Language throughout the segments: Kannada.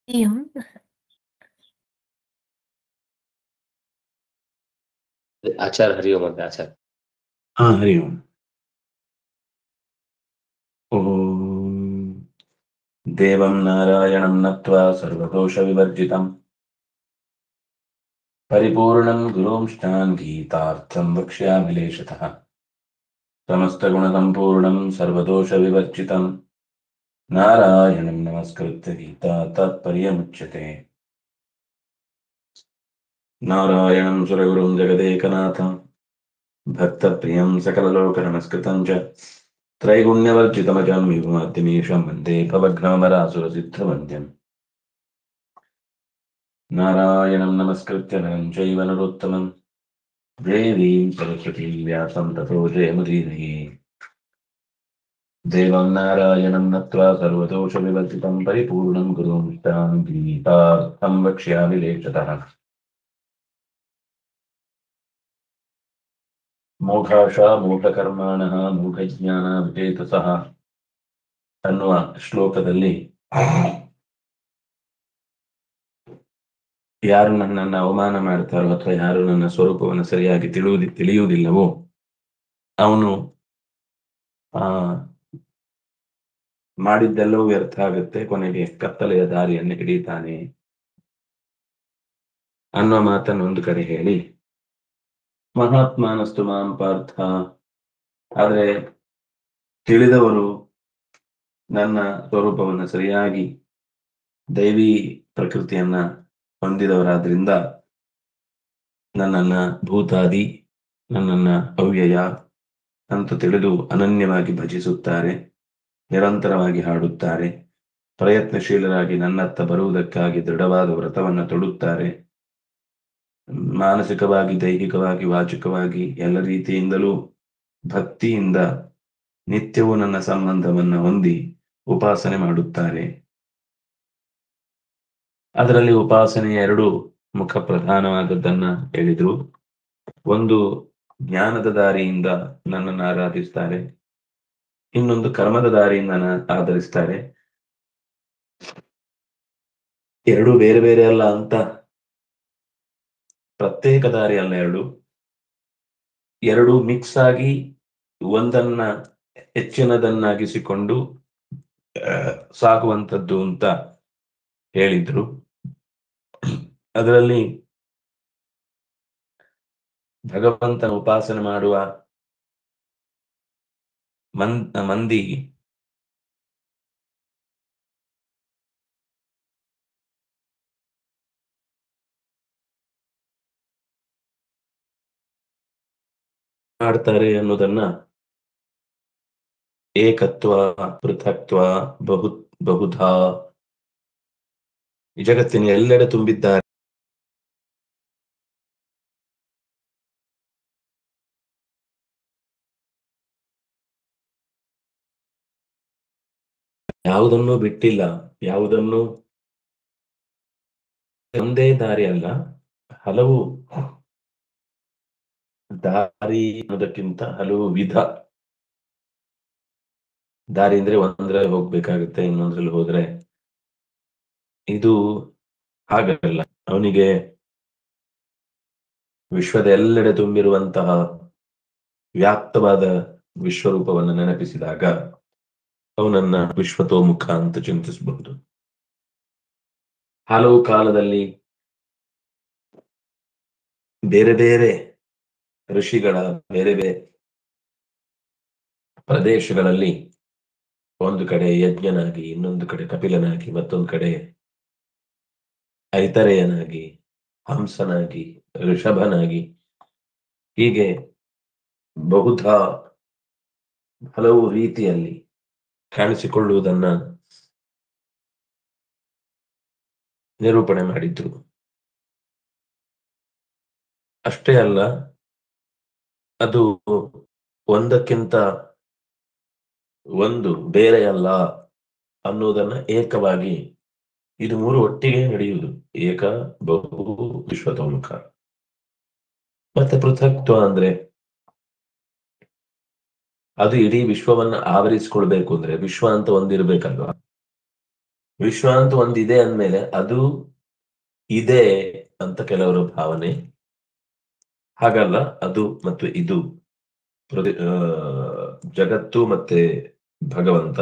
हरिः ओम्। आचार्य हरि ओम अंते आचार्य। हाँ हरि ओम। ॐ देवं नारायणं नत्वा सर्वदोषविवर्जितं परिपूर्णं गुरुंष्टान् गीतार्थं वक्ष्यामि लेशतः। समस्तगुणसम्पूर्णं सर्वदोषविवर्जितं नारायणं नमस्कृत्य गीता तात्पर्यमुच्यते। नारायणं सुरगुरुं जगदेकनाथं भक्तप्रियं सकललोकनमस्कृतं च त्रैगुण्यवर्जितमजं विभुमाद्यमीशं वन्दे भवघ्नमरासुरसिद्धवन्द्यम्। नारायणं नमस्कृत्य नरं चैव नरोत्तमं देवीं सरस्वतीं व्यासं ततो जयमुदीरये। देवं नारायणं नत्वा सर्वदोषविवर्जितं परिपूर्णं गुरुंष्टान् गीतार्थं वक्ष्यामि लेशतः। मोघाशा ಮೂಢಕರ್ಮಾಣಃ ಮೂಢಜ್ಞಾನವಿಚೇತಸಃ ಅನ್ನುವ ಶ್ಲೋಕದಲ್ಲಿ ಯಾರು ನನ್ನನ್ನು ಅವಮಾನ ಮಾಡ್ತಾರೋ ಅಥವಾ ಯಾರು ನನ್ನ ಸ್ವರೂಪವನ್ನು ಸರಿಯಾಗಿ ತಿಳಿಯುವುದಿಲ್ಲವೋ ಅವನು ಮಾಡಿದ್ದೆಲ್ಲವೂ ವ್ಯರ್ಥ ಆಗುತ್ತೆ, ಕೊನೆಗೆ ಕತ್ತಲೆಯ ದಾರಿಯನ್ನು ಹಿಡಿತಾನೆ ಅನ್ನೋ ಮಾತನ್ನು ಒಂದು ಕಡೆ ಹೇಳಿ, ಮಹಾತ್ಮಾನಸ್ತು ಮಾಂ ಪಾರ್ಥ, ಆದ್ರೆ ತಿಳಿದವರು ನನ್ನ ಸ್ವರೂಪವನ್ನು ಸರಿಯಾಗಿ ದೈವಿ ಪ್ರಕೃತಿಯನ್ನ ಹೊಂದಿದವರಾದ್ರಿಂದ ನನ್ನನ್ನ ಭೂತಾದಿ, ನನ್ನನ್ನ ಅವ್ಯಯ ಅಂತ ತಿಳಿದು ಅನನ್ಯವಾಗಿ ಭಜಿಸುತ್ತಾರೆ, ನಿರಂತರವಾಗಿ ಹಾಡುತ್ತಾರೆ, ಪ್ರಯತ್ನಶೀಲರಾಗಿ ನನ್ನತ್ತ ಬರುವುದಕ್ಕಾಗಿ ದೃಢವಾದ ವ್ರತವನ್ನು ತೊಡುತ್ತಾರೆ, ಮಾನಸಿಕವಾಗಿ ದೈಹಿಕವಾಗಿ ವಾಚಿಕವಾಗಿ ಎಲ್ಲ ರೀತಿಯಿಂದಲೂ ಭಕ್ತಿಯಿಂದ ನಿತ್ಯವೂ ನನ್ನ ಸಂಬಂಧವನ್ನು ಹೊಂದಿ ಉಪಾಸನೆ ಮಾಡುತ್ತಾರೆ. ಅದರಲ್ಲಿ ಉಪಾಸನೆಯ ಎರಡು ಮುಖ ಪ್ರಧಾನವಾದದ್ದನ್ನ ಹೇಳಿದ್ರು. ಒಂದು ಜ್ಞಾನದ ದಾರಿಯಿಂದ ನನ್ನನ್ನು ಆರಾಧಿಸ್ತಾರೆ, ಇನ್ನೊಂದು ಕರ್ಮದ ದಾರಿಯಿಂದ ಆಧರಿಸ್ತಾರೆ. ಎರಡು ಬೇರೆ ಬೇರೆ ಅಲ್ಲ ಅಂತ, ಪ್ರತ್ಯೇಕ ದಾರಿ ಅಲ್ಲ, ಎರಡು ಮಿಕ್ಸ್ ಆಗಿ ಒಂದನ್ನ ಹೆಚ್ಚಿನದನ್ನಾಗಿಸಿಕೊಂಡು ಸಾಗುವಂಥದ್ದು ಅಂತ ಹೇಳಿದ್ರು. ಅದರಲ್ಲಿ ಭಗವಂತನ ಉಪಾಸನೆ ಮಾಡುವ ಮಂದಿ ಮಾಡ್ತಾರೆ ಅನ್ನೋದನ್ನ ಏಕತ್ವ, ಪೃಥಕ್ತ್ವ, ಬಹುಧಾ ಈ ಜಗತ್ತಿನ ಎಲ್ಲೆಡೆ ತುಂಬಿದ್ದಾರೆ. ಯಾವುದನ್ನು ಬಿಟ್ಟಿಲ್ಲ, ಯಾವುದನ್ನು ಒಂದೇ ದಾರಿ ಅಲ್ಲ, ಹಲವು ದಾರಿ ಅನ್ನೋದಕ್ಕಿಂತ ಹಲವು ವಿಧ ದಾರಿ. ಅಂದ್ರೆ ಒಂದ್ರಲ್ಲಿ ಹೋಗ್ಬೇಕಾಗುತ್ತೆ, ಇನ್ನೊಂದ್ರಲ್ಲಿ ಹೋದ್ರೆ ಇದು ಹಾಗಲ್ಲ. ಅವನಿಗೆ ವಿಶ್ವದ ಎಲ್ಲೆಡೆ ತುಂಬಿರುವಂತಹ ವ್ಯಾಪ್ತವಾದ ವಿಶ್ವರೂಪವನ್ನು ನೆನಪಿಸಿದಾಗ ಅವನನ್ನ ವಿಶ್ವತೋಮುಖ ಅಂತ ಚಿಂತಿಸಬಹುದು. ಹಲವು ಕಾಲದಲ್ಲಿ ಬೇರೆ ಬೇರೆ ಋಷಿಗಳ ಬೇರೆ ಬೇರೆ ಪ್ರದೇಶಗಳಲ್ಲಿ ಒಂದು ಕಡೆ ಯಜ್ಞನಾಗಿ, ಇನ್ನೊಂದು ಕಡೆ ಕಪಿಲನಾಗಿ, ಮತ್ತೊಂದು ಕಡೆ ಐತರೇಯನಾಗಿ, ಹಂಸನಾಗಿ, ಋಷಭನಾಗಿ, ಹೀಗೆ ಬಹುಧಾ ಹಲವು ರೀತಿಯಲ್ಲಿ ಕಾಣಿಸಿಕೊಳ್ಳುವುದನ್ನ ನಿರೂಪಣೆ ಮಾಡಿದ್ರು. ಅಷ್ಟೇ ಅಲ್ಲ, ಅದು ಒಂದಕ್ಕಿಂತ ಒಂದು ಬೇರೆಯಲ್ಲ ಅನ್ನುವುದನ್ನ ಏಕವಾಗಿ, ಇದು ಮೂರು ಒಟ್ಟಿಗೆ ನಡೆಯುವುದು. ಏಕ, ಬಹು, ವಿಶ್ವತೋಮುಖ. ಮತ್ತೆ ಪೃಥಕ್ತ್ವ ಅಂದ್ರೆ ಅದು ಇಡೀ ವಿಶ್ವವನ್ನ ಆವರಿಸಿಕೊಳ್ಬೇಕು ಅಂದ್ರೆ ವಿಶ್ವ ಅಂತ ಒಂದಿರ್ಬೇಕಲ್ವಾ. ವಿಶ್ವ ಅಂತ ಒಂದಿದೆ ಅಂದ್ಮೇಲೆ ಅದು ಇದೆ ಅಂತ ಕೆಲವರ ಭಾವನೆ. ಹಾಗಲ್ಲ, ಅದು ಮತ್ತು ಇದು ಜಗತ್ತು ಮತ್ತೆ ಭಗವಂತ,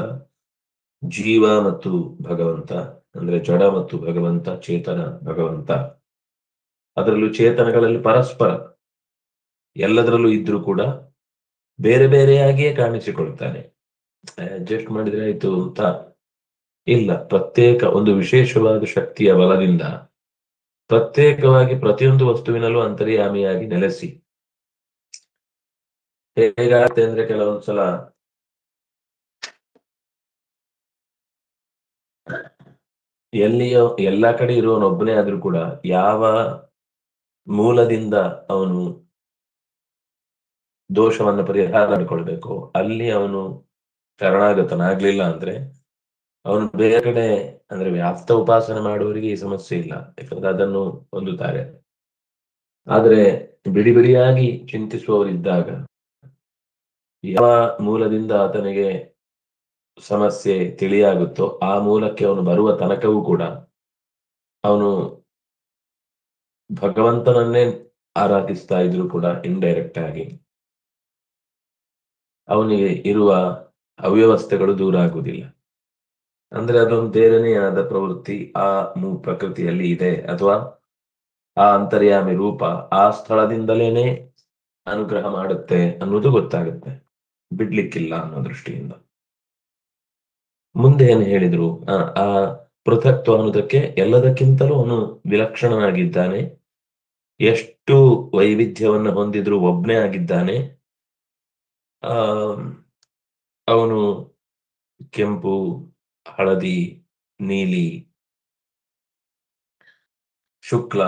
ಜೀವ ಮತ್ತು ಭಗವಂತ, ಅಂದ್ರೆ ಜಡ ಮತ್ತು ಭಗವಂತ, ಚೇತನ ಭಗವಂತ. ಅದರಲ್ಲೂ ಚೇತನಗಳಲ್ಲಿ ಪರಸ್ಪರ ಎಲ್ಲದರಲ್ಲೂ ಇದ್ರೂ ಕೂಡ ಬೇರೆ ಬೇರೆಯಾಗಿಯೇ ಕಾಣಿಸಿಕೊಳ್ತಾನೆ. ಅಡ್ಜಸ್ಟ್ ಮಾಡಿದ್ರೆ ಆಯ್ತು ಅಂತ ಇಲ್ಲ, ಪ್ರತ್ಯೇಕ ಒಂದು ವಿಶೇಷವಾದ ಶಕ್ತಿಯ ಬಲದಿಂದ ಪ್ರತ್ಯೇಕವಾಗಿ ಪ್ರತಿಯೊಂದು ವಸ್ತುವಿನಲ್ಲೂ ಅಂತರ್ಯಾಮಿಯಾಗಿ ನೆಲೆಸಿ. ಹೇಗಾಗುತ್ತೆ ಅಂದ್ರೆ ಕೆಲವೊಂದ್ಸಲ ಎಲ್ಲಿಯೋ ಎಲ್ಲಾ ಕಡೆ ಇರುವವನೊಬ್ಬನೇ ಆದ್ರೂ ಕೂಡ ಯಾವ ಮೂಲದಿಂದ ಅವನು ದೋಷವನ್ನ ಪರಿಹಾರ ಮಾಡಿಕೊಳ್ಬೇಕು ಅಲ್ಲಿ ಅವನು ಶರಣಾಗತನಾಗ್ಲಿಲ್ಲ ಅಂದ್ರೆ ಅವನು ಬೇರೆ ಕಡೆ, ಅಂದ್ರೆ ವ್ಯಾಪ್ತ ಉಪಾಸನೆ ಮಾಡುವವರಿಗೆ ಈ ಸಮಸ್ಯೆ ಇಲ್ಲ, ಯಾಕಂದ್ರೆ ಅದನ್ನು ಹೊಂದುತ್ತಾರೆ. ಆದ್ರೆ ಬಿಡಿ ಬಿಡಿಯಾಗಿ ಚಿಂತಿಸುವವರಿದ್ದಾಗ ಯಾವ ಮೂಲದಿಂದ ಆತನಿಗೆ ಸಮಸ್ಯೆ ತಿಳಿಯಾಗುತ್ತೋ ಆ ಮೂಲಕ್ಕೆ ಅವನು ಬರುವ ತನಕವೂ ಕೂಡ ಅವನು ಭಗವಂತನನ್ನೇ ಆರಾಧಿಸ್ತಾ ಇದ್ರು ಕೂಡ ಇಂಡೈರೆಕ್ಟ್ ಆಗಿ ಅವನಿಗೆ ಇರುವ ಅವ್ಯವಸ್ಥೆಗಳು ದೂರ ಆಗುವುದಿಲ್ಲ. ಅಂದ್ರೆ ಅದೊಂದು ಬೇರೆನೇ ಆದ ಪ್ರವೃತ್ತಿ ಆ ಪ್ರಕೃತಿಯಲ್ಲಿ ಇದೆ, ಅಥವಾ ಆ ಅಂತರ್ಯಾಮಿ ರೂಪ ಆ ಸ್ಥಳದಿಂದಲೇನೆ ಅನುಗ್ರಹ ಮಾಡುತ್ತೆ ಅನ್ನೋದು ಗೊತ್ತಾಗುತ್ತೆ, ಬಿಡ್ಲಿಕ್ಕಿಲ್ಲ ಅನ್ನೋ ದೃಷ್ಟಿಯಿಂದ. ಮುಂದೆ ಏನು ಹೇಳಿದ್ರು, ಆ ಪೃಥಕ್ತ್ವ ಅನ್ನೋದಕ್ಕೆ ಎಲ್ಲದಕ್ಕಿಂತಲೂ ಅವನು ವಿಲಕ್ಷಣನಾಗಿದ್ದಾನೆ, ಎಷ್ಟು ವೈವಿಧ್ಯವನ್ನ ಹೊಂದಿದ್ರು ಒಬ್ನೇ ಆಗಿದ್ದಾನೆ. ಅವನು ಕೆಂಪು, ಹಳದಿ, ನೀಲಿ, ಶುಕ್ಲ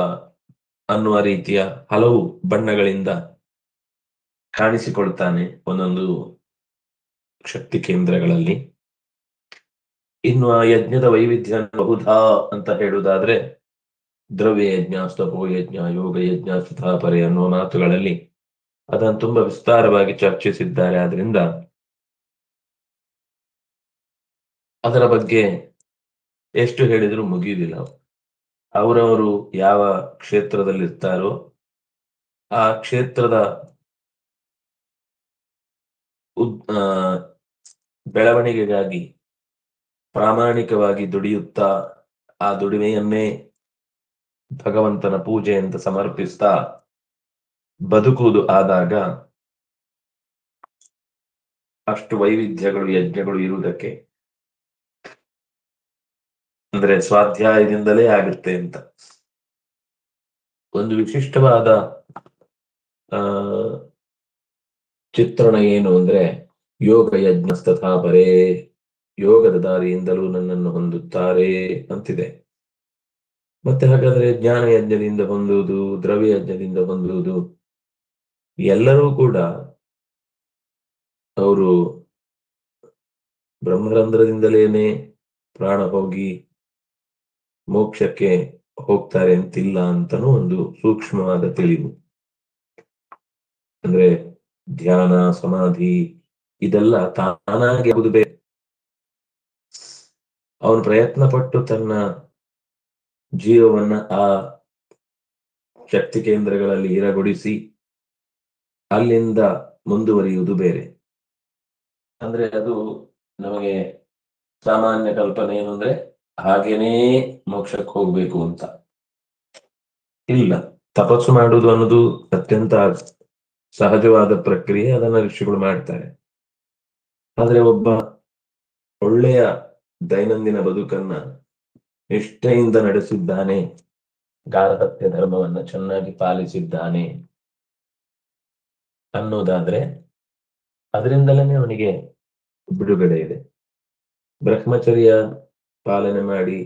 ಅನ್ನುವ ರೀತಿಯ ಹಲವು ಬಣ್ಣಗಳಿಂದ ಕಾಣಿಸಿಕೊಳ್ತಾನೆ ಒಂದೊಂದು ಶಕ್ತಿ ಕೇಂದ್ರಗಳಲ್ಲಿ. ಇನ್ನು ಆ ಯಜ್ಞದ ವೈವಿಧ್ಯ ಬಹುಧಾ ಅಂತ ಹೇಳುವುದಾದ್ರೆ ದ್ರವ್ಯ ಯಜ್ಞ, ಸ್ತಪೋ ಯಜ್ಞ, ಯೋಗ ಯಜ್ಞ, ಸ್ಥಾಪರೆ ಅನ್ನುವ ಮಾತುಗಳಲ್ಲಿ ಅದನ್ನು ತುಂಬಾ ವಿಸ್ತಾರವಾಗಿ ಚರ್ಚಿಸಿದ್ದಾರೆ. ಆದ್ರಿಂದ ಅದರ ಬಗ್ಗೆ ಎಷ್ಟು ಹೇಳಿದ್ರು ಮುಗಿಯುವುದಿಲ್ಲ. ಅವರವರು ಯಾವ ಕ್ಷೇತ್ರದಲ್ಲಿರ್ತಾರೋ ಆ ಕ್ಷೇತ್ರದ ಬೆಳವಣಿಗೆಗಾಗಿ ಪ್ರಾಮಾಣಿಕವಾಗಿ ದುಡಿಯುತ್ತಾ ಆ ದುಡಿಮೆಯನ್ನೇ ಭಗವಂತನ ಪೂಜೆ ಅಂತ ಸಮರ್ಪಿಸ್ತಾ ಬದುಕುವುದು ಆದಾಗ ಅಷ್ಟು ವೈವಿಧ್ಯಗಳು ಯಜ್ಞಗಳು ಇರುವುದಕ್ಕೆ ಅಂದ್ರೆ ಸ್ವಾಧ್ಯಾಯದಿಂದಲೇ ಆಗುತ್ತೆ ಅಂತ ಒಂದು ವಿಶಿಷ್ಟವಾದ ಚಿತ್ರಣ ಏನು ಅಂದ್ರೆ ಯೋಗ ಯಜ್ಞ ತಥಾ ಪರೇ, ಯೋಗದ ದಾರಿಯಿಂದಲೂ ನನ್ನನ್ನು ಹೊಂದುತ್ತಾರೆ ಅಂತಿದೆ. ಮತ್ತೆ ಹಾಗಾದ್ರೆ ಜ್ಞಾನ ಯಜ್ಞದಿಂದ ಹೊಂದುವುದು, ದ್ರವ್ಯ ಯಜ್ಞದಿಂದ ಹೊಂದುವುದು, ಎಲ್ಲರೂ ಕೂಡ ಅವರು ಬ್ರಹ್ಮರಂಧ್ರದಿಂದಲೇನೆ ಪ್ರಾಣ ಹೋಗಿ ಮೋಕ್ಷಕ್ಕೆ ಹೋಗ್ತಾರೆ ಅಂತಿಲ್ಲ ಅಂತನೂ ಒಂದು ಸೂಕ್ಷ್ಮವಾದ ತಿಳಿವು. ಅಂದ್ರೆ ಧ್ಯಾನ, ಸಮಾಧಿ ಇದೆಲ್ಲ ತಾನಾಗಿ ಆಗುವುದು ಬೇರೆ. ಅವನು ಪ್ರಯತ್ನ ಪಟ್ಟು ತನ್ನ ಜೀವವನ್ನ ಆ ಶಕ್ತಿ ಕೇಂದ್ರಗಳಲ್ಲಿ ಇರಗೊಡಿಸಿ ಅಲ್ಲಿಂದ ಮುಂದುವರಿಯುವುದು ಬೇರೆ. ಅಂದ್ರೆ ಅದು ನಮಗೆ ಸಾಮಾನ್ಯ ಕಲ್ಪನೆ ಏನು ಅಂದ್ರೆ ಹಾಗೇನೇ ಮೋಕ್ಷಕ್ಕೆ ಹೋಗ್ಬೇಕು ಅಂತ ಇಲ್ಲ. ತಪಸ್ಸು ಮಾಡುವುದು ಅನ್ನೋದು ಅತ್ಯಂತ ಸಹಜವಾದ ಪ್ರಕ್ರಿಯೆ, ಅದನ್ನ ಋಷಿಗಳು ಮಾಡ್ತಾರೆ. ಆದ್ರೆ ಒಬ್ಬ ಒಳ್ಳೆಯ ದೈನಂದಿನ ಬದುಕನ್ನ ನಿಷ್ಠೆಯಿಂದ ನಡೆಸಿದ್ದಾನೆ, ಗಾರ್ಹಸ್ಥ್ಯ ಧರ್ಮವನ್ನ ಚೆನ್ನಾಗಿ ಪಾಲಿಸಿದ್ದಾನೆ ಅನ್ನೋದಾದ್ರೆ ಅದರಿಂದಲೇ ಅವನಿಗೆ ಬಿಡುಗಡೆ ಇದೆ. ಬ್ರಹ್ಮಚರ್ಯ ಪಾಲನೆ ಮಾಡಿ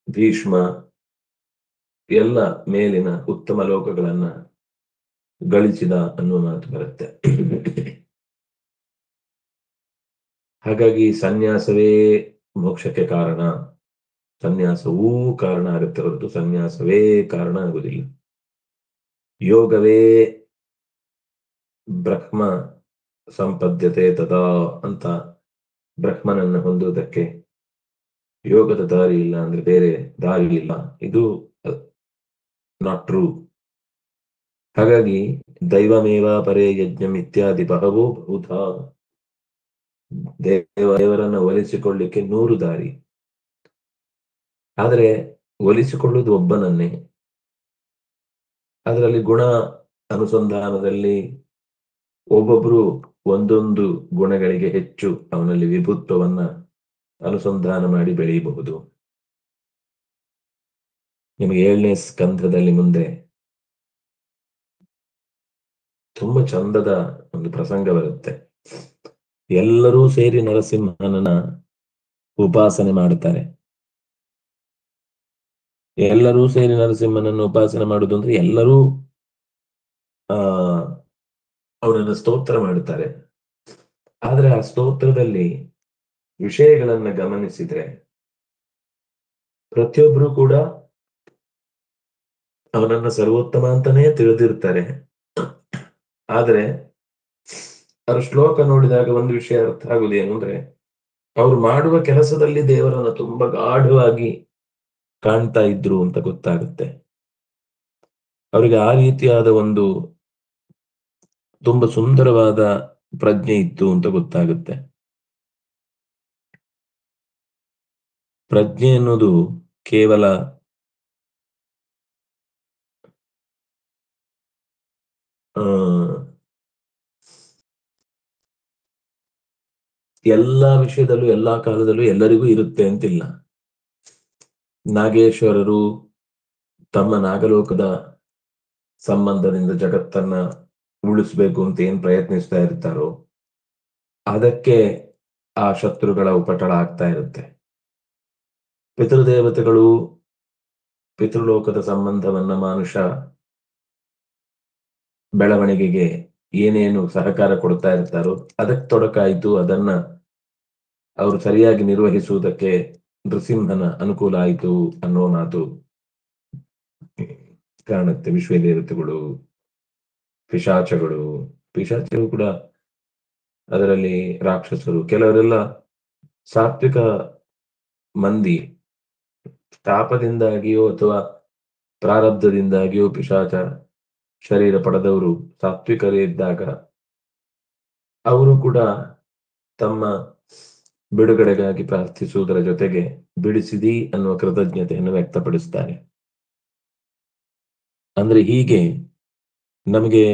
ಭೀಷ್ಮ ಎಲ್ಲ ಮೇಲಿನ ಉತ್ತಮ ಲೋಕಗಳನ್ನ ಗಳಿಸಿದ ಅನ್ನುವ ಮಾತು ಬರುತ್ತೆ. ಹಾಗಾಗಿ ಸನ್ಯಾಸವೇ ಮೋಕ್ಷಕ್ಕೆ ಕಾರಣ, ಸನ್ಯಾಸವೂ ಕಾರಣ ಆಗುತ್ತೆ ಹೊರತು ಸನ್ಯಾಸವೇ ಕಾರಣ ಆಗುವುದಿಲ್ಲ. ಯೋಗವೇ ಬ್ರಹ್ಮ ಸಂಪದ್ಯತೆ ತದಾ ಅಂತ ಬ್ರಹ್ಮನನ್ನು ಹೊಂದುವುದಕ್ಕೆ ಯೋಗದ ದಾರಿ ಇಲ್ಲ ಅಂದ್ರೆ ಬೇರೆ ದಾರಿ ಇಲ್ಲ, ಇದು ನಾಟ್ ಟ್ರೂ. ಹಾಗಾಗಿ ದೈವಮೇವ ಪರೇ ಯಜ್ಞಂ ಇತ್ಯಾದಿ ಬಹವೋ ಬಹುಧಾ. ದೇವರನ್ನ ಒಲಿಸಿಕೊಳ್ಳಿಕ್ಕೆ 100 ದಾರಿ, ಆದರೆ ಒಲಿಸಿಕೊಳ್ಳುವುದು ಒಬ್ಬನನ್ನೇ. ಅದರಲ್ಲಿ ಗುಣ ಅನುಸಂಧಾನದಲ್ಲಿ ಒಬ್ಬೊಬ್ರು ಒಂದೊಂದು ಗುಣಗಳಿಗೆ ಹೆಚ್ಚು ಅವನಲ್ಲಿ ವಿಭುತ್ವವನ್ನ ಅನುಸಂಧಾನ ಮಾಡಿ ಬೆಳೆಯಬಹುದು. ನಿಮಗೆ 7ನೇ ಸ್ಕಂಧದಲ್ಲಿ ಮುಂದೆ ತುಂಬಾ ಚಂದದ ಒಂದು ಪ್ರಸಂಗ ಬರುತ್ತೆ. ಎಲ್ಲರೂ ಸೇರಿ ನರಸಿಂಹನನ್ನ ಉಪಾಸನೆ ಮಾಡುತ್ತಾರೆ. ಎಲ್ಲರೂ ಸೇರಿ ನರಸಿಂಹನನ್ನು ಉಪಾಸನೆ ಮಾಡುವುದು ಅಂದ್ರೆ ಎಲ್ಲರೂ ಅವರನ್ನು ಸ್ತೋತ್ರ ಮಾಡುತ್ತಾರೆ. ಆದ್ರೆ ಆ ಸ್ತೋತ್ರದಲ್ಲಿ ವಿಷಯಗಳನ್ನ ಗಮನಿಸಿದ್ರೆ ಪ್ರತಿಯೊಬ್ರು ಕೂಡ ಅವನನ್ನ ಸರ್ವೋತ್ತಮ ಅಂತಾನೇ ತಿಳಿದಿರ್ತಾರೆ. ಆದ್ರೆ ಅವ್ರ ಶ್ಲೋಕ ನೋಡಿದಾಗ ಒಂದು ವಿಷಯ ಅರ್ಥ ಆಗುವುದು ಏನು ಅಂದ್ರೆ, ಅವ್ರು ಮಾಡುವ ಕೆಲಸದಲ್ಲಿ ದೇವರನ್ನ ತುಂಬಾ ಗಾಢವಾಗಿ ಕಾಣ್ತಾ ಇದ್ರು ಅಂತ ಗೊತ್ತಾಗುತ್ತೆ. ಅವರಿಗೆ ಆ ರೀತಿಯಾದ ಒಂದು ತುಂಬಾ ಸುಂದರವಾದ ಪ್ರಜ್ಞೆ ಇತ್ತು ಅಂತ ಗೊತ್ತಾಗುತ್ತೆ. ಪ್ರಜ್ಞೆ ಅನ್ನೋದು ಕೇವಲ ಎಲ್ಲಾ ವಿಷಯದಲ್ಲೂ ಎಲ್ಲಾ ಕಾಲದಲ್ಲೂ ಎಲ್ಲರಿಗೂ ಇರುತ್ತೆ ಅಂತಿಲ್ಲ. ನಾಗೇಶ್ವರರು ತಮ್ಮ ನಾಗಲೋಕದ ಸಂಬಂಧದಿಂದ ಜಗತ್ತನ್ನ ಉಳಿಸ್ಬೇಕು ಅಂತ ಏನ್ ಪ್ರಯತ್ನಿಸ್ತಾ ಇರ್ತಾರೋ ಅದಕ್ಕೆ ಆ ಶತ್ರುಗಳ ಉಪಟಳ ಆಗ್ತಾ ಇರುತ್ತೆ. ಪಿತೃದೇವತೆಗಳು ಪಿತೃಲೋಕದ ಸಂಬಂಧವನ್ನ ಮಾನುಷ ಬೆಳವಣಿಗೆಗೆ ಏನೇನು ಸಹಕಾರ ಕೊಡ್ತಾ ಇರ್ತಾರೋ ಅದಕ್ಕೆ ತೊಡಕಾಯಿತು. ಅದನ್ನ ಅವರು ಸರಿಯಾಗಿ ನಿರ್ವಹಿಸುವುದಕ್ಕೆ ನೃಸಿಂಹನ ಅನುಕೂಲ ಆಯಿತು ಅನ್ನೋ ಮಾತು ಕಾಣುತ್ತೆ. ವಿಶ್ವದೇವತೆಗಳು, ಪಿಶಾಚಗಳು ಕೂಡ ಅದರಲ್ಲಿ ರಾಕ್ಷಸರು, ಕೆಲವರೆಲ್ಲ ಸಾತ್ವಿಕ ಮಂದಿ ತಾಪದಿಂದಾಗಿಯೋ ಅಥವಾ ಪ್ರಾರಬ್ಧದಿಂದಾಗಿಯೋ ಪಿಶಾಚ ಶರೀರ ಪಡೆದವರು ಸಾತ್ವಿಕರಿದ್ದಾಗ ಅವರು ಕೂಡ ತಮ್ಮ ಬಿಡುಗಡೆಗಾಗಿ ಪ್ರಾರ್ಥಿಸುವುದರ ಜೊತೆಗೆ ಬಿಡಿಸಿದಿ ಅನ್ನುವ ಕೃತಜ್ಞತೆಯನ್ನು ವ್ಯಕ್ತಪಡಿಸ್ತಾರೆ. ಅಂದ್ರೆ ಹೀಗೆ ನಮಗೆ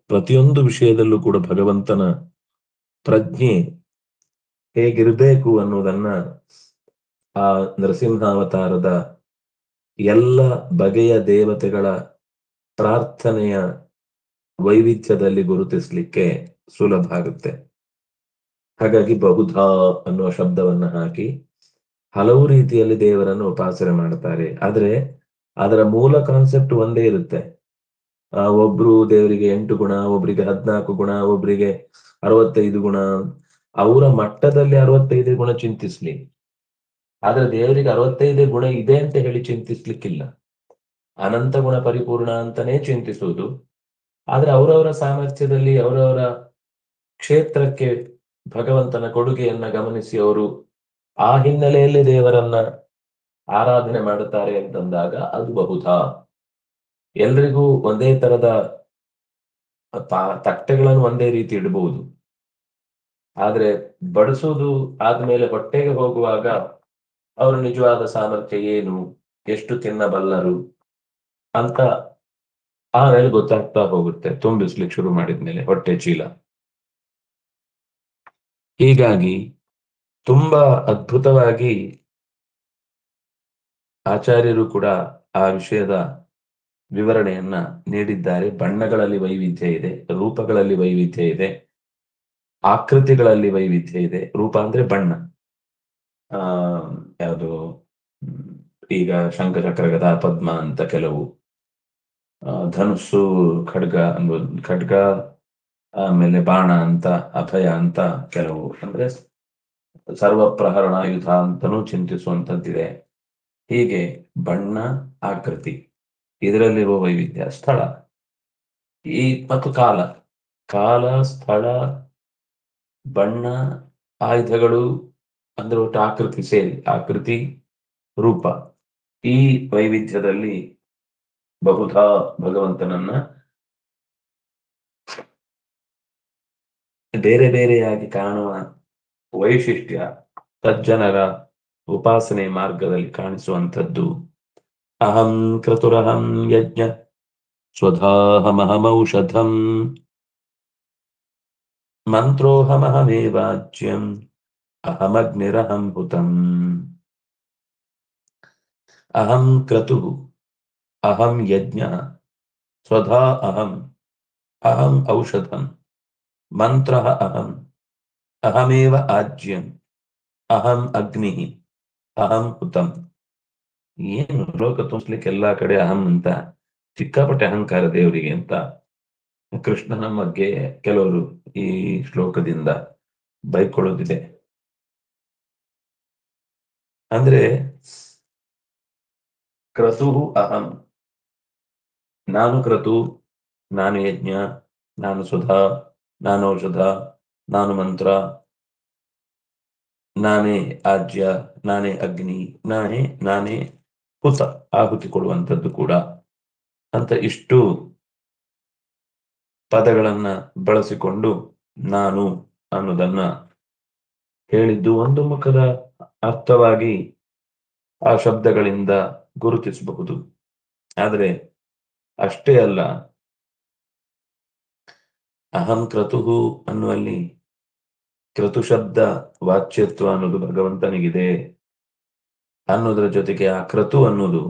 ಪ್ರತಿಯೊಂದು ವಿಷಯದಲ್ಲೂ ಕೂಡ ಭಗವಂತನ ಪ್ರಜ್ಞೆ ಹೇಗಿರಬೇಕು ಅನ್ನೋದನ್ನ ಆ ನರಸಿಂಹಾವತಾರದ ಎಲ್ಲ ಬಗೆಯ ದೇವತೆಗಳ ಪ್ರಾರ್ಥನೆಯ ವೈವಿಧ್ಯದಲ್ಲಿ ಗುರುತಿಸ್ಲಿಕ್ಕೆ ಸುಲಭ ಆಗುತ್ತೆ. ಹಾಗಾಗಿ ಬಹುಧಾ ಅನ್ನುವ ಶಬ್ದವನ್ನ ಹಾಕಿ ಹಲವು ರೀತಿಯಲ್ಲಿ ದೇವರನ್ನು ಉಪಾಸನೆ ಮಾಡ್ತಾರೆ. ಆದ್ರೆ ಅದರ ಮೂಲ ಕಾನ್ಸೆಪ್ಟ್ ಒಂದೇ ಇರುತ್ತೆ. ಒಬ್ರು ದೇವರಿಗೆ 8 ಗುಣ, ಒಬ್ರಿಗೆ 14 ಗುಣ, ಒಬ್ರಿಗೆ 65 ಗುಣ. ಅವರ ಮಟ್ಟದಲ್ಲಿ 65 ಗುಣ ಚಿಂತಿಸ್ಲಿ, ಆದ್ರೆ ದೇವರಿಗೆ 65 ಗುಣ ಇದೆ ಅಂತ ಹೇಳಿ ಚಿಂತಿಸ್ಲಿಕ್ಕಿಲ್ಲ. ಅನಂತ ಗುಣ ಪರಿಪೂರ್ಣ ಅಂತಾನೆ ಚಿಂತಿಸುವುದು. ಆದ್ರೆ ಅವರವರ ಸಾಮರ್ಥ್ಯದಲ್ಲಿ ಅವರವರ ಕ್ಷೇತ್ರಕ್ಕೆ ಭಗವಂತನ ಕೊಡುಗೆಯನ್ನ ಗಮನಿಸಿ ಅವರು ಆ ಹಿನ್ನೆಲೆಯಲ್ಲಿ ದೇವರನ್ನ ಆರಾಧನೆ ಮಾಡುತ್ತಾರೆ ಅಂತಂದಾಗ ಅದು ಬಹುಧಾ. ಎಲ್ರಿಗೂ ಒಂದೇ ತರದ ತಟ್ಟೆಗಳನ್ನು ಒಂದೇ ರೀತಿ ಇಡಬಹುದು, ಆದ್ರೆ ಬಡಿಸೋದು ಆದ್ಮೇಲೆ ಹೊಟ್ಟೆಗೆ ಹೋಗುವಾಗ ಅವರ ನಿಜವಾದ ಸಾಮರ್ಥ್ಯ ಏನು, ಎಷ್ಟು ತಿನ್ನಬಲ್ಲರು ಅಂತ ಆಮೇಲೆ ಗೊತ್ತಾಗ್ತಾ ಹೋಗುತ್ತೆ, ತುಂಬಿಸ್ಲಿಕ್ಕೆ ಶುರು ಮಾಡಿದ್ಮೇಲೆ ಹೊಟ್ಟೆ ಚೀಲ. ಹೀಗಾಗಿ ತುಂಬಾ ಅದ್ಭುತವಾಗಿ ಆಚಾರ್ಯರು ಕೂಡ ಆ ವಿಷಯದ ವಿವರಣೆಯನ್ನ ನೀಡಿದ್ದಾರೆ. ಬಣ್ಣಗಳಲ್ಲಿ ವೈವಿಧ್ಯ ಇದೆ, ರೂಪಗಳಲ್ಲಿ ವೈವಿಧ್ಯ ಇದೆ, ಆಕೃತಿಗಳಲ್ಲಿ ವೈವಿಧ್ಯ ಇದೆ. ರೂಪ ಅಂದ್ರೆ ಬಣ್ಣ. ಯಾವುದು ಈಗ ಶಂಖಚಕ್ರ ಗದಾ ಪದ್ಮ ಅಂತ ಕೆಲವು, ಧನುಸ್ಸು ಖಡ್ಗ ಆಮೇಲೆ ಬಾಣ ಅಂತ, ಅಭಯ ಅಂತ ಕೆಲವು, ಅಂದ್ರೆ ಸರ್ವಪ್ರಹರಣಾಯುಧ ಅಂತನೂ ಚಿಂತಿಸುವಂತದ್ದಿದೆ. ಹೀಗೆ ಬಣ್ಣ, ಆಕೃತಿ, ಇದರಲ್ಲಿರುವ ವೈವಿಧ್ಯ, ಸ್ಥಳ ಮತ್ತು ಕಾಲ, ಸ್ಥಳ, ಬಣ್ಣ, ಆಯುಧಗಳು ಅಂದ್ರೆ ಒಟ್ಟು ಆಕೃತಿ ಸೇರಿ, ಆಕೃತಿ ರೂಪ. ಈ ವೈವಿಧ್ಯದಲ್ಲಿ ಬಹುಧಾ ಭಗವಂತನನ್ನ ಬೇರೆ ಬೇರೆಯಾಗಿ ಕಾಣುವ ವೈಶಿಷ್ಟ್ಯ ಸಜ್ಜನರ ಉಪಾಸನೆ ಮಾರ್ಗದಲ್ಲಿ ಕಾಣಿಸುವಂಥದ್ದು. ಅಹಂ ಕ್ರತುರಹಂ ಯಜ್ಞ ಸ್ವಧಾಹಮಹಮೌಷಧಂ ಮಂತ್ರೋಹಮಹಮೇವಾಜ್ಯಂ ಅಹಮಗ್ನಿರಹಂ ಹುತಂ. ಅಹಂ ಕ್ರತು ಅಹಂ ಯಜ್ಞ ಸ್ವಧಾ ಅಹಂ ಅಹಂ ಔಷಧಂ ಮಂತ್ರ ಅಹಂ ಅಹಮೇವ ಆಜ್ಯಂ ಅಹಂ ಅಗ್ನಿ ಅಹಂ ಹುತಂ. ಏನು ಲೋಕ ತುಂಬಿಸ್ಲಿಕ್ಕೆ ಎಲ್ಲಾ ಕಡೆ ಅಹಂ ಅಂತ ಸಿಕ್ಕಾಪಟ್ಟೆ ಅಹಂಕಾರ ದೇವರಿಗೆ ಅಂತ ಕೃಷ್ಣನ ಬಗ್ಗೆ ಕೆಲವರು ಈ ಶ್ಲೋಕದಿಂದ ಬೈಕೊಳ್ಳೋದಿದೆ. ಅಂದ್ರೆ ಕ್ರತು ಅಹಂ, ನಾನು ಕ್ರತು, ನಾನು ಯಜ್ಞ, ನಾನು ಸುಧಾ, ನಾನು ಔಷಧ, ನಾನು ಮಂತ್ರ, ನಾನೇ ಆಜ್ಯ, ನಾನೇ ಅಗ್ನಿ, ನಾನೇ ಹುತ, ಆಹುತಿ ಕೊಡುವಂಥದ್ದು ಕೂಡ ಅಂತ ಇಷ್ಟು ಪದಗಳನ್ನ ಬಳಸಿಕೊಂಡು ನಾನು ಅನ್ನೋದನ್ನ ಹೇಳಿದ್ದು ಒಂದು ಮುಖದ ಅರ್ಥವಾಗಿ ಆ ಶಬ್ದಗಳಿಂದ ಗುರುತಿಸಬಹುದು. ಆದರೆ ಅಷ್ಟೇ ಅಲ್ಲ, ಅಹಂ ಕ್ರತುಹು ಅನ್ನುವಲ್ಲಿ ಕ್ರತು ಶಬ್ದ ವಾಚ್ಯತ್ವ ಅನ್ನೋದು ಭಗವಂತನಿಗಿದೆ ಅನ್ನೋದರ ಜೊತೆಗೆ ಆ ಕ್ರತು ಅನ್ನೋದು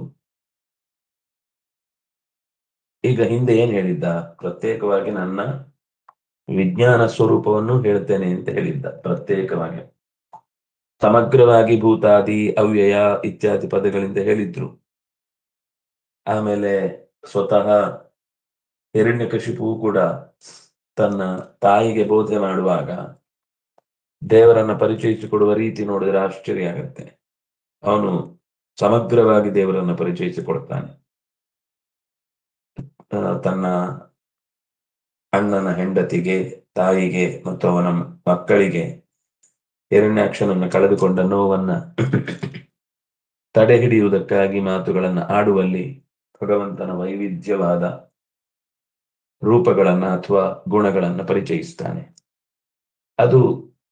ಈಗ ಹಿಂದೆ ಏನ್ ಹೇಳಿದ್ದ, ಪ್ರತ್ಯೇಕವಾಗಿ ನನ್ನ ವಿಜ್ಞಾನ ಸ್ವರೂಪವನ್ನು ಹೇಳ್ತೇನೆ ಅಂತ ಹೇಳಿದ್ದ. ಪ್ರತ್ಯೇಕವಾಗಿ ಸಮಗ್ರವಾಗಿ ಭೂತಾದಿ ಅವ್ಯಯ ಇತ್ಯಾದಿ ಪದಗಳಿಂದ ಹೇಳಿದ್ರು. ಆಮೇಲೆ ಸ್ವತಃ ಹಿರಣ್ಯಕಶಿಪು ಕೂಡ ತನ್ನ ತಾಯಿಗೆ ಬೋಧನೆ ಮಾಡುವಾಗ ದೇವರನ್ನ ಪರಿಚಯಿಸಿಕೊಡುವ ರೀತಿ ನೋಡಿದ್ರೆ ಆಶ್ಚರ್ಯ ಆಗತ್ತೆ. ಅವನು ಸಮಗ್ರವಾಗಿ ದೇವರನ್ನ ಪರಿಚಯಿಸಿಕೊಡ್ತಾನೆ. ತನ್ನ ಅಣ್ಣನ ಹೆಂಡತಿಗೆ, ತಾಯಿಗೆ ಮತ್ತು ಅವನ ಮಕ್ಕಳಿಗೆ ಹಿರಣ್ಯಾಕ್ಷನನ್ನು ಕಳೆದುಕೊಂಡ ನೋವನ್ನ ತಡೆ ಹಿಡಿಯುವುದಕ್ಕಾಗಿ ಮಾತುಗಳನ್ನ ಆಡುವಲ್ಲಿ ಭಗವಂತನ ವೈವಿಧ್ಯವಾದ ರೂಪಗಳನ್ನ ಅಥವಾ ಗುಣಗಳನ್ನ ಪರಿಚಯಿಸ್ತಾನೆ. ಅದು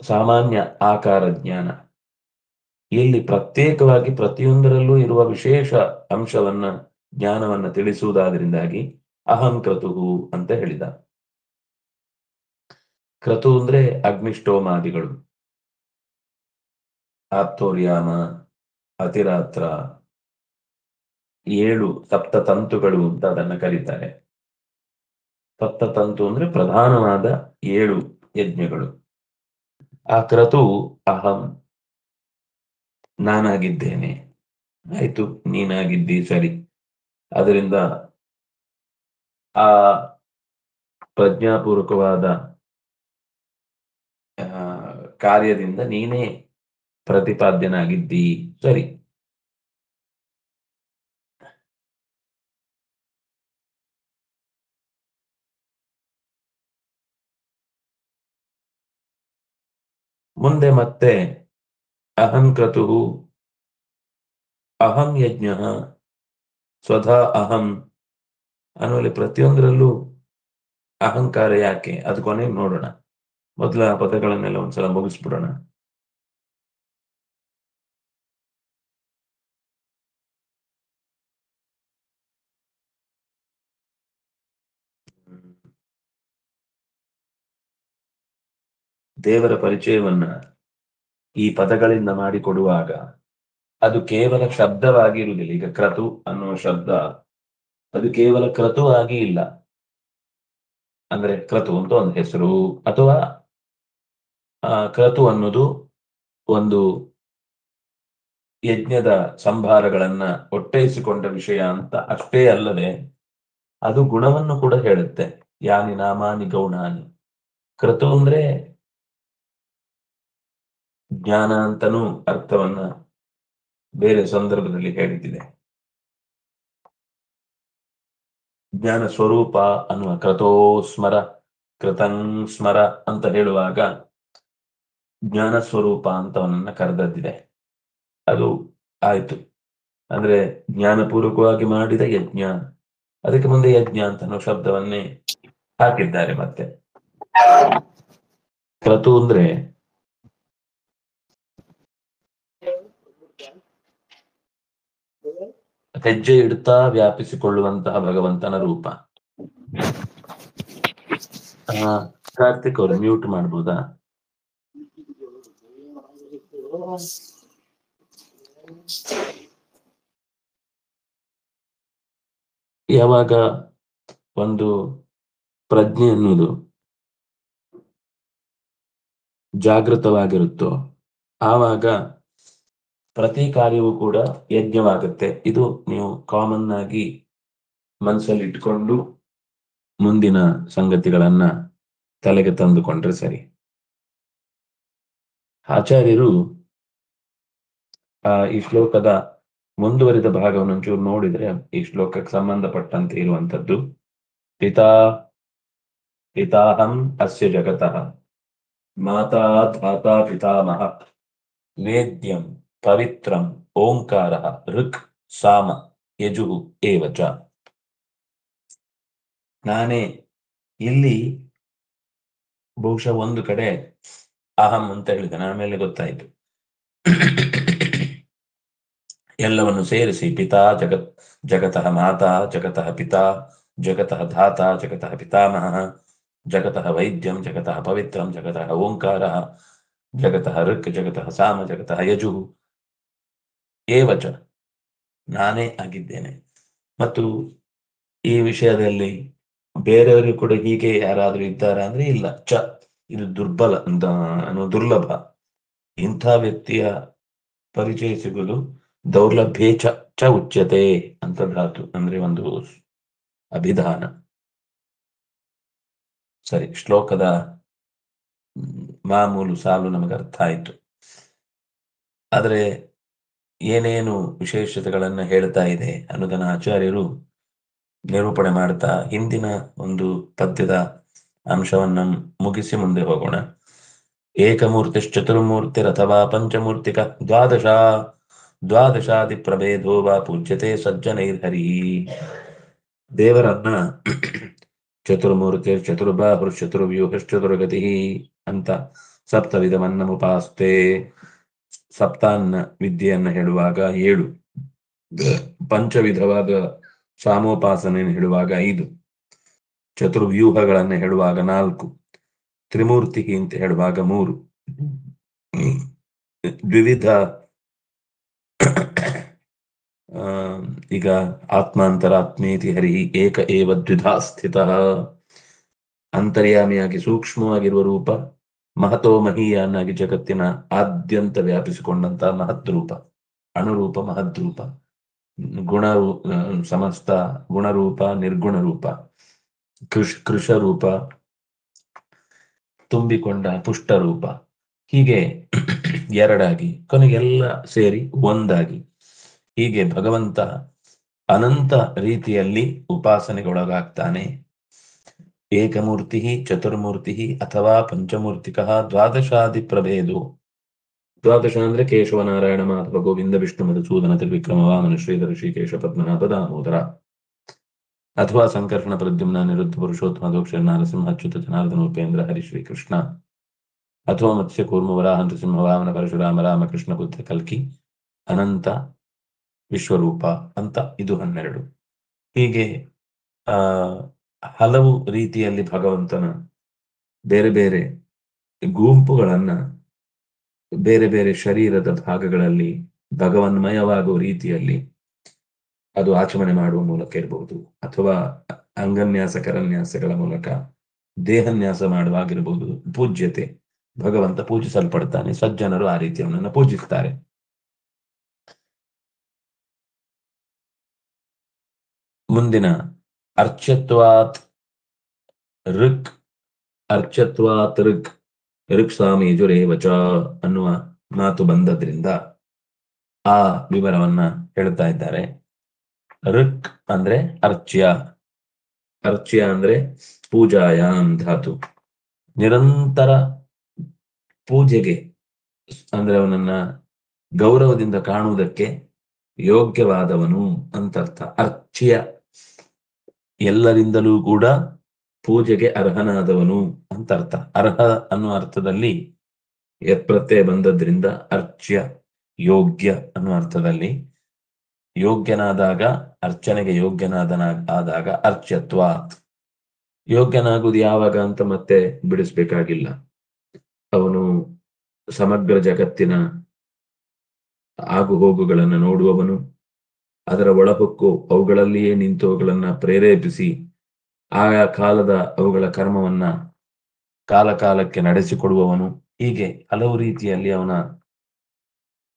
ಸಾಮಾನ್ಯ ಆಕಾರ ಜ್ಞಾನ. ಇಲ್ಲಿ ಪ್ರತ್ಯೇಕವಾಗಿ ಪ್ರತಿಯೊಂದರಲ್ಲೂ ಇರುವ ವಿಶೇಷ ಅಂಶವನ್ನ, ಜ್ಞಾನವನ್ನ ತಿಳಿಸುವುದಾದ್ರಿಂದಾಗಿ ಅಹಂ ಕ್ರತುಹು ಅಂತ ಹೇಳಿದ. ಕ್ರತು ಅಂದ್ರೆ ಅಗ್ನಿಷ್ಟೋಮಾದಿಗಳು, ಆಪ್ತೋರ್ಯಾಮ, ಅತಿರಾತ್ರ, 7 ಸಪ್ತತಂತುಗಳು ಅಂತ ಅದನ್ನ ಕರೀತಾರೆ. ಸಪ್ತತಂತು ಅಂದ್ರೆ ಪ್ರಧಾನವಾದ 7 ಯಜ್ಞಗಳು. ಆ ಕ್ರತು ಅಹಂ, ನಾನಾಗಿದ್ದೇನೆ. ಆಯ್ತು, ನೀನಾಗಿದ್ದಿ, ಸರಿ. ಅದರಿಂದ ಆ ಪ್ರಜ್ಞಾಪೂರ್ವಕವಾದ ಕಾರ್ಯದಿಂದ ನೀನೇ ಪ್ರತಿಪಾದ್ಯನಾಗಿದ್ದಿ, ಸರಿ. ಮುಂದೆ ಮತ್ತೆ ಅಹಂ ಕ್ರತುಹು ಅಹಂ ಯಜ್ಞ ಸ್ವಧಾ ಅಹಂ ಅನ್ನುವಲ್ಲಿ ಪ್ರತಿಯೊಂದರಲ್ಲೂ ಅಹಂಕಾರ ಯಾಕೆ, ಅದು ಕೊನೆಗೆ ನೋಡೋಣ. ಮೊದಲ ಪದಗಳನ್ನೆಲ್ಲ ಒಂದ್ಸಲ ಮುಗಿಸ್ಬಿಡೋಣ. ದೇವರ ಪರಿಚಯವನ್ನ ಈ ಪದಗಳಿಂದ ಮಾಡಿಕೊಡುವಾಗ ಅದು ಕೇವಲ ಶಬ್ದವಾಗಿ ಇರುವುದಿಲ್ಲ. ಈಗ ಕ್ರತು ಅನ್ನುವ ಶಬ್ದ ಅದು ಕೇವಲ ಕ್ರತು ಆಗಿ ಇಲ್ಲ. ಅಂದ್ರೆ ಕ್ರತು ಅಂತ ಒಂದು ಹೆಸರು, ಅಥವಾ ಕ್ರತು ಅನ್ನೋದು ಒಂದು ಯಜ್ಞದ ಸಂಭಾರಗಳನ್ನ ಒಟ್ಟೈಸಿಕೊಂಡ ವಿಷಯ ಅಂತ ಅಷ್ಟೇ ಅಲ್ಲದೆ ಅದು ಗುಣವನ್ನು ಕೂಡ ಹೇಳುತ್ತೆ. ಯಾನಿ ನಾಮಾನಿ ಗೌಣಾನಿ. ಕ್ರತು ಅಂದ್ರೆ ಜ್ಞಾನ ಅಂತನೂ ಅರ್ಥವನ್ನ ಬೇರೆ ಸಂದರ್ಭದಲ್ಲಿ ಹೇಳಿದ್ದಿದೆ. ಜ್ಞಾನ ಸ್ವರೂಪ ಅನ್ನುವ ಕ್ರತೋ ಸ್ಮರ ಕೃತಂ ಸ್ಮರ ಅಂತ ಹೇಳುವಾಗ ಜ್ಞಾನ ಸ್ವರೂಪ ಅಂತ ಅವನನ್ನ ಕರೆದದ್ದಿದೆ. ಅದು ಆಯ್ತು. ಅಂದ್ರೆ ಜ್ಞಾನಪೂರ್ವಕವಾಗಿ ಮಾಡಿದ ಯಜ್ಞ, ಅದಕ್ಕೆ ಮುಂದೆ ಯಜ್ಞ ಅಂತ ಅನ್ನೋ ಶಬ್ದವನ್ನೇ ಹಾಕಿದ್ದಾರೆ. ಮತ್ತೆ ಕ್ರತು ಅಂದ್ರೆ ಹೆಜ್ಜೆ ಇಡುತ್ತಾ ವ್ಯಾಪಿಸಿಕೊಳ್ಳುವಂತಹ ಭಗವಂತನ ರೂಪ. ಕಾರ್ತಿಕ್ ಅವರು ಮ್ಯೂಟ್ ಮಾಡ್ಬೋದಾ? ಯಾವಾಗ ಒಂದು ಪ್ರಜ್ಞೆ ಅನ್ನೋದು ಜಾಗೃತವಾಗಿರುತ್ತೋ ಆವಾಗ ಪ್ರತಿ ಕಾರ್ಯವೂ ಕೂಡ ಯಜ್ಞವಾಗುತ್ತೆ. ಇದು ನೀವು ಕಾಮನ್ ಆಗಿ ಮನಸ್ಸಲ್ಲಿ ಇಟ್ಕೊಂಡು ಮುಂದಿನ ಸಂಗತಿಗಳನ್ನ ತಲೆಗೆ ತಂದುಕೊಂಡ್ರೆ ಸರಿ. ಆಚಾರ್ಯರು ಈ ಶ್ಲೋಕದ ಮುಂದುವರಿದ ಭಾಗವನ್ನು ಒಂಚೂರು ನೋಡಿದ್ರೆ ಈ ಶ್ಲೋಕಕ್ಕೆ ಸಂಬಂಧಪಟ್ಟಂತೆ ಇರುವಂತದ್ದು, ಪಿತಾಹಂ ಅಸ್ಯ ಜಗತಃ ಮಾತಾ ಧಾತಾ ಪಿತಾಮಹ ವೇದ್ಯಂ ಪವಿತ್ರಂ ಓಂಕಾರ ಋಕ್ ಸಾಮ ಯಜುಃ ಏವಚ. ನಾನೇ ಇಲ್ಲಿ ಬಹುಶಃ ಒಂದು ಕಡೆ ಅಹಂ ಅಂತ ಹೇಳಿದ್ದೇನೆ, ಆಮೇಲೆ ಗೊತ್ತಾಯ್ತು ಎಲ್ಲವನ್ನು ಸೇರಿಸಿ ಪಿತಾ ಜಗತಃ ಮಾತಾ ಜಗತಃ ಪಿತಾ ಜಗತಃ ಧಾತಾ ಜಗತಃ ಪಿತಾಮಹ ಜಗತಃ ವೈದ್ಯಂ ಜಗತಃ ಪವಿತ್ರಂ ಜಗತಃ ಓಂಕಾರ ಜಗತಃ ಋಕ್ ಜಗತಃ ಸಾಮ ಜಗತಃ ಯಜುಃ ಏವಚ, ನಾನೇ ಆಗಿದ್ದೇನೆ. ಮತ್ತು ಈ ವಿಷಯದಲ್ಲಿ ಬೇರೆಯವರಿಗೂ ಕೂಡ ಹೀಗೆ ಯಾರಾದ್ರೂ ಇದ್ದಾರೆ ಅಂದ್ರೆ ಇಲ್ಲ, ಇದು ದುರ್ಬಲ ಅಂತ ದುರ್ಲಭ. ಇಂಥ ವ್ಯಕ್ತಿಯ ಪರಿಚಯ ಸಿಗುವುದು ದೌರ್ಲಭ್ಯೇ ಚ ಉಚ್ಯತೆ ಅಂತ ಧಾತು, ಅಂದ್ರೆ ಒಂದು ಅಭಿಧಾನ. ಸರಿ, ಶ್ಲೋಕದ ಮಾಮೂಲು ಸಾಲು ನಮಗೆ ಅರ್ಥ ಆಯ್ತು. ಆದರೆ ಏನೇನು ವಿಶೇಷತೆಗಳನ್ನ ಹೇಳ್ತಾ ಇದೆ ಅನ್ನೋದನ್ನ ಆಚಾರ್ಯರು ನಿರೂಪಣೆ ಮಾಡ್ತಾ ಹಿಂದಿನ ಒಂದು ಪದ್ಯದ ಅಂಶವನ್ನ ಮುಗಿಸಿ ಮುಂದೆ ಹೋಗೋಣ. ಏಕಮೂರ್ತಿಶ್ಚತುರ್ಮೂರ್ತಿರಥವಾ ಪಂಚಮೂರ್ತಿಕ ದ್ವಾದಶಾದಿ ಪ್ರಭೇದೋ ವಾ ಪೂಜ್ಯತೆ ಸಜ್ಜನೈರ್ಹರಿ. ದೇವರನ್ನ ಚತುರ್ಮೂರ್ತಿ ಚತುರ್ಬಾಹುಶ್ಚತುರ್ವ್ಯೂಹಶ್ಚತುರ್ಗತಿ ಅಂತ ಸಪ್ತವಿಧಮನ್ನಮುಪಾಸ್ತೆ. ಸಪ್ತಾನ್ನ ವಿದ್ಯೆಯನ್ನ ಹೇಳುವಾಗ 7, ಪಂಚವಿಧವಾದ ಸಾಮೋಪಾಸನೆಯನ್ನು ಹೇಳುವಾಗ 5, ಚತುರ್ವ್ಯೂಹಗಳನ್ನ ಹೇಳುವಾಗ 4, ತ್ರಿಮೂರ್ತಿ ಅಂತ ಹೇಳುವಾಗ 3, ದ್ವಿವಿಧ ಈಗ ಆತ್ಮಾಂತರಾತ್ಮೇತಿ ಹರಿ ಏಕ ಏವ ದ್ವಿಧಾ ಸ್ಥಿತಃ, ಅಂತರ್ಯಾಮಿಯಾಗಿ ಸೂಕ್ಷ್ಮವಾಗಿರುವ ರೂಪ, ಮಹತೋ ಮಹೀಯನಾಗಿ ಜಗತ್ತಿನ ಆದ್ಯಂತ ವ್ಯಾಪಿಸಿಕೊಂಡಂತಹ ಮಹದ್ರೂಪ, ಅಣುರೂಪ ಮಹದ್ರೂಪ, ಸಮಸ್ತ ಗುಣರೂಪ ನಿರ್ಗುಣ ರೂಪ, ಕೃಷ ರೂಪ, ತುಂಬಿಕೊಂಡ ಪುಷ್ಟ ರೂಪ, ಹೀಗೆ 2 ಕೊನೆಗೆಲ್ಲ ಸೇರಿ ಒಂದಾಗಿ, ಹೀಗೆ ಭಗವಂತ ಅನಂತ ರೀತಿಯಲ್ಲಿ ಉಪಾಸನೆಗೊಳಗಾಗ್ತಾನೆ. ಏಕಮೂರ್ತಿ ಚತುರ್ಮೂರ್ತಿ ಅಥವಾ ಪಂಚಮೂರ್ತಿಕಃ ದ್ವಾದಶಾದಿ ಪ್ರಭೇದೋ. ದ್ವಾದಶ ಅಂದ್ರೆ ಕೇಶವ ನಾರಾಯಣ ಮಾಧವ ಗೋವಿಂದ ವಿಷ್ಣು ಮಧುಸೂದನ ತ್ರಿವಿಕ್ರಮ ವಾಮನ ಶ್ರೀಧರ ಶ್ರೀಕೇಶ ಪದ್ಮನಾಭ ದಾಮೋದರ, ಅಥವಾ ಸಂಕರ್ಷಣ ಪ್ರದ್ಯುಮ್ನ ನಿರುದ್ಧ ಪುರುಷೋತ್ತಮ ದೋಕ್ಷ ನರಸಿಂಹ ಅಚ್ಯುತ ಜನಾರ್ದನ ಉಪೇಂದ್ರ ಹರಿ ಶ್ರೀಕೃಷ್ಣ, ಅಥವಾ ಮತ್ಸ್ಯ ಕೂರ್ಮ ವರಾಹ ನೃಸಿಂಹ ವಾಮನ ಪರಶುರಾಮ ರಾಮ ಕೃಷ್ಣ ಬುದ್ಧ ಕಲ್ಕಿ ಅನಂತ ವಿಶ್ವರೂಪ ಅಂತ ಇದು 12. ಹೀಗೆ ಹಲವು ರೀತಿಯಲ್ಲಿ ಭಗವಂತನ ಬೇರೆ ಬೇರೆ ಗುಂಪುಗಳನ್ನ ಬೇರೆ ಬೇರೆ ಶರೀರದ ಭಾಗಗಳಲ್ಲಿ ಭಗವನ್ಮಯವಾಗುವ ರೀತಿಯಲ್ಲಿ ಅದು ಆಚರಣೆ ಮಾಡುವ ಮೂಲಕ ಇರಬಹುದು, ಅಥವಾ ಅಂಗನ್ಯಾಸ ಕರನ್ಯಾಸಗಳ ಮೂಲಕ ದೇಹನ್ಯಾಸ ಮಾಡುವಾಗಿರಬಹುದು. ಪೂಜ್ಯತೆ, ಭಗವಂತ ಪೂಜಿಸಲ್ಪಡ್ತಾನೆ, ಸಜ್ಜನರು ಆ ರೀತಿ ಅವನನ್ನು ಪೂಜಿಸ್ತಾರೆ. ಮುಂದಿನ ಅರ್ಚತ್ವಾತ್ ಋಕ್ ಋಕ್ ಸಾಮೇಜುರೇವಚ ಅನ್ನುವ ಮಾತು ಬಂದದ್ರಿಂದ ಆ ವಿವರವನ್ನ ಹೇಳ್ತಾ ಇದ್ದಾರೆ. ಋಕ್ ಅಂದ್ರೆ ಅರ್ಚ್ಯ ಅಂದ್ರೆ ಪೂಜಾಯಾಮ್ ಧಾತು, ನಿರಂತರ ಪೂಜೆಗೆ ಅಂದ್ರೆ ಅವನನ್ನ ಗೌರವದಿಂದ ಕಾಣುವುದಕ್ಕೆ ಯೋಗ್ಯವಾದವನು ಅಂತರ್ಥ. ಅರ್ಚ್ಯ, ಎಲ್ಲರಿಂದಲೂ ಕೂಡ ಪೂಜೆಗೆ ಅರ್ಹನಾದವನು ಅಂತರ್ಥ. ಅರ್ಹ ಅನ್ನುವ ಅರ್ಥದಲ್ಲಿ ಪ್ರತ್ಯಯ ಬಂದದ್ರಿಂದ ಅರ್ಚ್ಯ, ಯೋಗ್ಯ ಅನ್ನುವ ಅರ್ಥದಲ್ಲಿ. ಯೋಗ್ಯನಾದಾಗ, ಅರ್ಚನೆಗೆ ಆದಾಗ ಅರ್ಚ್ಯತ್ವಾತ್. ಯೋಗ್ಯನಾಗುವುದು ಯಾವಾಗ ಅಂತ ಮತ್ತೆ ಬಿಡಿಸ್ಬೇಕಾಗಿಲ್ಲ. ಅವನು ಸಮಗ್ರ ಜಗತ್ತಿನ ಆಗು ಹೋಗುಗಳನ್ನು ನೋಡುವವನು, ಅದರ ಒಳಹೊಕ್ಕು ಅವುಗಳಲ್ಲಿಯೇ ನಿಂತು ಅವುಗಳನ್ನ ಪ್ರೇರೇಪಿಸಿ ಆಯಾ ಕಾಲದ ಅವುಗಳ ಕರ್ಮವನ್ನ ಕಾಲಕಾಲಕ್ಕೆ ನಡೆಸಿಕೊಡುವವನು. ಹೀಗೆ ಹಲವು ರೀತಿಯಲ್ಲಿ ಅವನ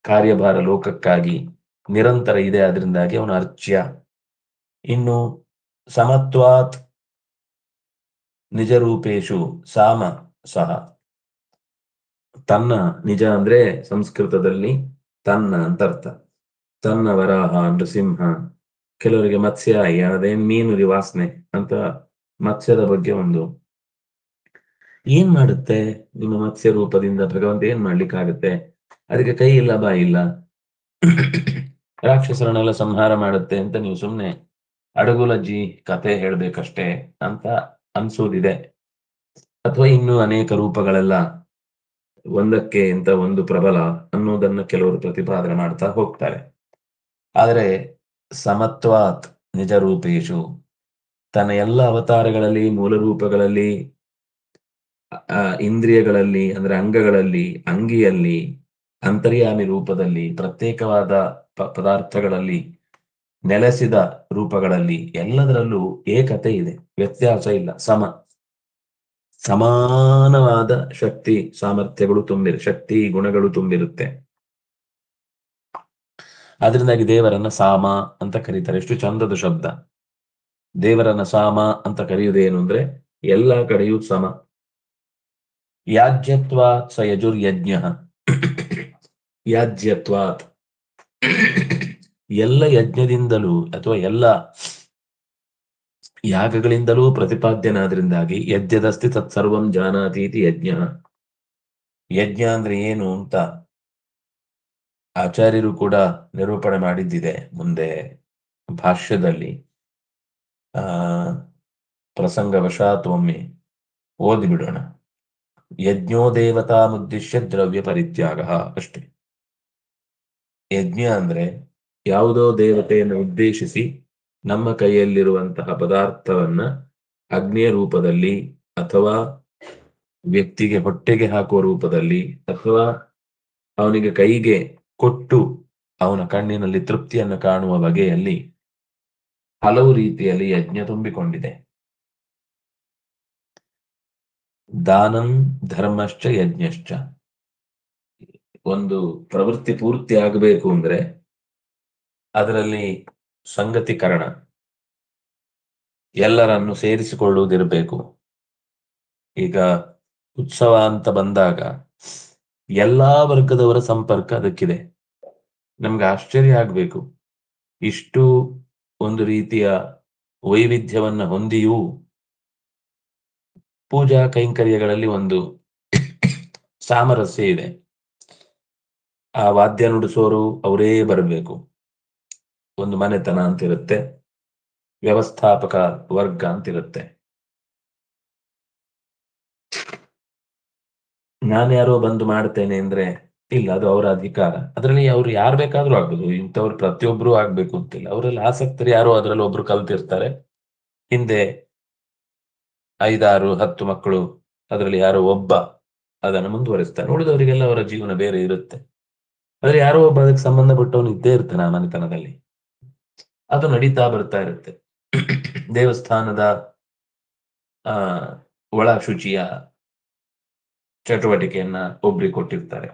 ಕಾರ್ಯಭಾರ ಲೋಕಕ್ಕಾಗಿ ನಿರಂತರ ಇದೆ. ಅದರಿಂದಾಗಿ ಅವನ ಅರ್ಚ್ಯ. ಇನ್ನು ಸಮತ್ವಾತ್ ನಿಜರೂಪೇಶು ಸಾಮ ಸಹ. ತನ್ನ, ನಿಜ ಅಂದ್ರೆ ಸಂಸ್ಕೃತದಲ್ಲಿ ತನ್ನ ಅಂತರ್ಥ. ತನ್ನ ವರಾಹ, ನೃಸಿಂಹ, ಕೆಲವರಿಗೆ ಮತ್ಸ್ಯ, ಅದೇನ್ ಮೀನು ವಾಸನೆ ಅಂತ ಮತ್ಸ್ಯದ ಬಗ್ಗೆ ಒಂದು. ಏನ್ ಮಾಡುತ್ತೆ ನಿಮ್ಮ ಮತ್ಸ್ಯ ರೂಪದಿಂದ ಭಗವಂತ? ಏನ್ ಮಾಡ್ಲಿಕ್ಕಾಗತ್ತೆ? ಅದಕ್ಕೆ ಕೈ ಇಲ್ಲ, ಬಾಯಿ ಇಲ್ಲ, ರಾಕ್ಷಸರನ್ನೆಲ್ಲ ಸಂಹಾರ ಮಾಡುತ್ತೆ ಅಂತ ನೀವು ಸುಮ್ನೆ ಅಡಗುಲಜ್ಜಿ ಕತೆ ಹೇಳ್ಬೇಕಷ್ಟೇ ಅಂತ ಅನ್ಸೋದಿದೆ. ಅಥವಾ ಇನ್ನೂ ಅನೇಕ ರೂಪಗಳೆಲ್ಲ ಒಂದಕ್ಕೆ ಅಂತ ಒಂದು ಪ್ರಬಲ ಅನ್ನೋದನ್ನ ಕೆಲವರು ಪ್ರತಿಪಾದನೆ ಮಾಡ್ತಾ ಹೋಗ್ತಾರೆ. ಆದರೆ ಸಮತ್ವಾತ್ ನಿಜ ರೂಪೇಶು, ತನ್ನ ಎಲ್ಲ ಅವತಾರಗಳಲ್ಲಿ, ಮೂಲ ರೂಪಗಳಲ್ಲಿ, ಇಂದ್ರಿಯಗಳಲ್ಲಿ ಅಂದ್ರೆ ಅಂಗಗಳಲ್ಲಿ, ಅಂಗಿಯಲ್ಲಿ, ಅಂತರ್ಯಾಮಿ ರೂಪದಲ್ಲಿ, ಪ್ರತ್ಯೇಕವಾದ ಪದಾರ್ಥಗಳಲ್ಲಿ, ನೆಲೆಸಿದ ರೂಪಗಳಲ್ಲಿ, ಎಲ್ಲದರಲ್ಲೂ ಏಕತೆ ಇದೆ, ವ್ಯತ್ಯಾಸ ಇಲ್ಲ. ಸಮಾನವಾದ ಶಕ್ತಿ ಸಾಮರ್ಥ್ಯಗಳು ಶಕ್ತಿ ಗುಣಗಳು ತುಂಬಿರುತ್ತೆ. ಅದರಿಂದಾಗಿ ದೇವರನ್ನ ಸಾಮ ಅಂತ ಕರೀತಾರೆ. ಎಷ್ಟು ಚಂದದ ಶಬ್ದ. ದೇವರನ್ನ ಸಾಮ ಅಂತ ಕರೆಯುವುದೇನು ಅಂದ್ರೆ ಎಲ್ಲಾ ಕಡೆಯೂ ಸಮ. ಯಾಜ್ಯತ್ವಾತ್ ಸ ಯಜುರ್ಯಜ್ಞ. ಯಾಜ್ಯತ್ವಾತ್, ಎಲ್ಲ ಯಜ್ಞದಿಂದಲೂ ಅಥವಾ ಎಲ್ಲ ಯಾಗಗಳಿಂದಲೂ ಪ್ರತಿಪಾದ್ಯನಾದ್ರಿಂದಾಗಿ ಯಜ್ಞದಸ್ತಿ ತತ್ಸರ್ವಂ ಜಾನಾತೀತಿ ಯಜ್ಞ. ಯಜ್ಞ ಅಂದ್ರೆ ಏನು ಅಂತ ಆಚಾರ್ಯರು ಕೂಡ ನಿರೂಪಣೆ ಮಾಡಿದ್ದಿದೆ ಮುಂದೆ ಭಾಷ್ಯದಲ್ಲಿ. ಪ್ರಸಂಗವಶಾತ್ ಒಮ್ಮೆ ಓದಿಬಿಡೋಣ. ಯಜ್ಞೋ ದೇವತಾ ಮುದ್ದಿಶ್ಯ ದ್ರವ್ಯ ಪರಿತ್ಯಾಗ, ಅಷ್ಟೇ. ಯಜ್ಞ ಅಂದ್ರೆ ಯಾವುದೋ ದೇವತೆಯನ್ನು ಉದ್ದೇಶಿಸಿ ನಮ್ಮ ಕೈಯಲ್ಲಿರುವಂತಹ ಪದಾರ್ಥವನ್ನ ಅಗ್ನಿಯ ರೂಪದಲ್ಲಿ, ಅಥವಾ ವ್ಯಕ್ತಿಗೆ ಹೊಟ್ಟೆಗೆ ಹಾಕುವ ರೂಪದಲ್ಲಿ, ಅಥವಾ ಅವನಿಗೆ ಕೈಗೆ ಕೊಟ್ಟು ಅವನ ಕಣ್ಣಿನಲ್ಲಿ ತೃಪ್ತಿಯನ್ನು ಕಾಣುವ ಬಗೆಯಲ್ಲಿ ಹಲವು ರೀತಿಯಲ್ಲಿ ಯಜ್ಞ ತುಂಬಿಕೊಂಡಿದೆ. ದಾನಂ ಧರ್ಮಶ್ಚ ಯಜ್ಞಶ್ಚ. ಒಂದು ಪ್ರವೃತ್ತಿ ಪೂರ್ತಿ ಆಗಬೇಕು ಅಂದ್ರೆ ಅದರಲ್ಲಿ ಸಂಗತೀಕರಣ, ಎಲ್ಲರನ್ನು ಸೇರಿಸಿಕೊಳ್ಳುವುದಿರಬೇಕು. ಈಗ ಉತ್ಸವ ಅಂತ ಬಂದಾಗ ಎಲ್ಲಾ ವರ್ಗದವರ ಸಂಪರ್ಕ ಅದಕ್ಕಿದೆ. ನಮ್ಗೆ ಆಶ್ಚರ್ಯ ಆಗ್ಬೇಕು, ಇಷ್ಟು ಒಂದು ರೀತಿಯ ವೈವಿಧ್ಯವನ್ನ ಹೊಂದಿಯೂ ಪೂಜಾ ಕೈಂಕರ್ಯಗಳಲ್ಲಿ ಒಂದು ಸಾಮರಸ್ಯ ಇದೆ. ಆ ವಾದ್ಯ ನುಡಿಸೋರು ಅವರೇ ಬರಬೇಕು, ಒಂದು ಮನೆತನ ಅಂತಿರುತ್ತೆ, ವ್ಯವಸ್ಥಾಪಕ ವರ್ಗ ಅಂತಿರುತ್ತೆ. ನಾನ್ಯಾರೋ ಬಂದು ಮಾಡ್ತೇನೆ ಅಂದ್ರೆ ಇಲ್ಲ, ಅದು ಅವರ ಅಧಿಕಾರ. ಅದರಲ್ಲಿ ಅವ್ರು ಯಾರು ಬೇಕಾದ್ರೂ ಆಗ್ಬೋದು, ಇಂಥವ್ರು ಪ್ರತಿಯೊಬ್ರು ಆಗ್ಬೇಕು ಅಂತಿಲ್ಲ. ಅವರಲ್ಲಿ ಆಸಕ್ತರು ಯಾರೋ ಅದರಲ್ಲಿ ಒಬ್ರು ಕಲ್ತಿರ್ತಾರೆ, ಹಿಂದೆ 5-6-10 ಮಕ್ಕಳು, ಅದರಲ್ಲಿ ಯಾರೋ ಒಬ್ಬ ಅದನ್ನು ಮುಂದುವರಿಸ್ತಾರೆ. ಉಳಿದವರಿಗೆಲ್ಲ ಅವರ ಜೀವನ ಬೇರೆ ಇರುತ್ತೆ. ಆದ್ರೆ ಯಾರೋ ಒಬ್ಬ ಅದಕ್ಕೆ ಸಂಬಂಧಪಟ್ಟವನು ಇದ್ದೇ ಇರ್ತಾನೆ ಆ ಮನೆತನದಲ್ಲಿ. ಅದು ನಡೀತಾ ಬರ್ತಾ ಇರುತ್ತೆ. ದೇವಸ್ಥಾನದ ಒಳ ಶುಚಿಯ ಚಟುವಟಿಕೆಯನ್ನ ಒಬ್ರಿಗೆ ಕೊಟ್ಟಿರ್ತಾರೆ.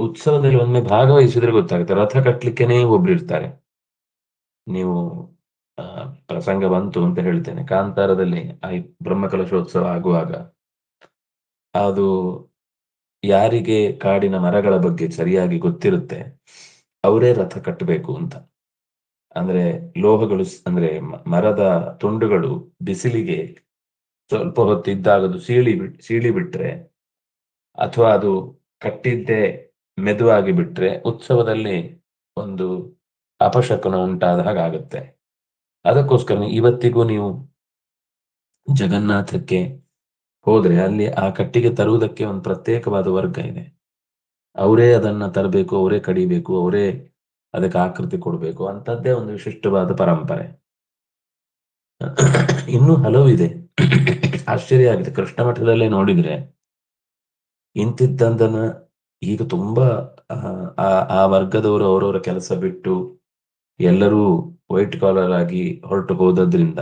ಉತ್ಸವದಲ್ಲಿ ಒಮ್ಮೆ ಭಾಗವಹಿಸಿದ್ರೆ ಗೊತ್ತಾಗುತ್ತೆ, ರಥ ಕಟ್ಲಿಕ್ಕೆನೇ ಒಬ್ರು ಇರ್ತಾರೆ. ನೀವು ಪ್ರಸಂಗ ಬಂತು ಅಂತ ಹೇಳ್ತೇನೆ, ಕಾಂತಾರದಲ್ಲಿ ಬ್ರಹ್ಮಕಲಶೋತ್ಸವ ಆಗುವಾಗ ಅದು ಯಾರಿಗೆ ಕಾಡಿನ ಮರಗಳ ಬಗ್ಗೆ ಸರಿಯಾಗಿ ಗೊತ್ತಿರುತ್ತೆ ಅವರೇ ರಥ ಕಟ್ಟಬೇಕು ಅಂತ. ಅಂದ್ರೆ ಲೋಹಗಳು, ಅಂದ್ರೆ ಮರದ ತುಂಡುಗಳು ಬಿಸಿಲಿಗೆ ಸ್ವಲ್ಪ ಹೊತ್ತಿದ್ದಾಗದು ಸೀಳಿ ಬಿಟ್ರೆ, ಅಥವಾ ಅದು ಕಟ್ಟಿದ್ದೇ ಮೆದುವಾಗಿ ಬಿಟ್ರೆ ಉತ್ಸವದಲ್ಲಿ ಒಂದು ಅಪಶಕುನ ಉಂಟಾದ ಹಾಗಾಗುತ್ತೆ. ಅದಕ್ಕೋಸ್ಕರ ಇವತ್ತಿಗೂ ನೀವು ಜಗನ್ನಾಥಕ್ಕೆ ಹೋದ್ರೆ ಅಲ್ಲಿ ಆ ಕಟ್ಟಿಗೆ ತರುವುದಕ್ಕೆ ಒಂದು ಪ್ರತ್ಯೇಕವಾದ ವರ್ಗ ಇದೆ. ಅವರೇ ಅದನ್ನ ತರಬೇಕು, ಅವರೇ ಕಡಿಬೇಕು, ಅವರೇ ಅದಕ್ಕೆ ಆಕೃತಿ ಕೊಡಬೇಕು ಅಂತದ್ದೇ ಒಂದು ವಿಶಿಷ್ಟವಾದ ಪರಂಪರೆ. ಇನ್ನೂ ಹಲವಿದೆ. ಆಶ್ಚರ್ಯ ಆಗಿದೆ. ಕೃಷ್ಣ ಮಠದಲ್ಲೇ ನೋಡಿದ್ರೆ ಇಂತಿದ್ದನ್ನ ಈಗ ತುಂಬಾ ಆ ವರ್ಗದವರು ಅವರವರ ಕೆಲಸ ಬಿಟ್ಟು ಎಲ್ಲರೂ ವೈಟ್ ಕಾಲರ್ ಆಗಿ ಹೊರಟು ಹೋದದ್ರಿಂದ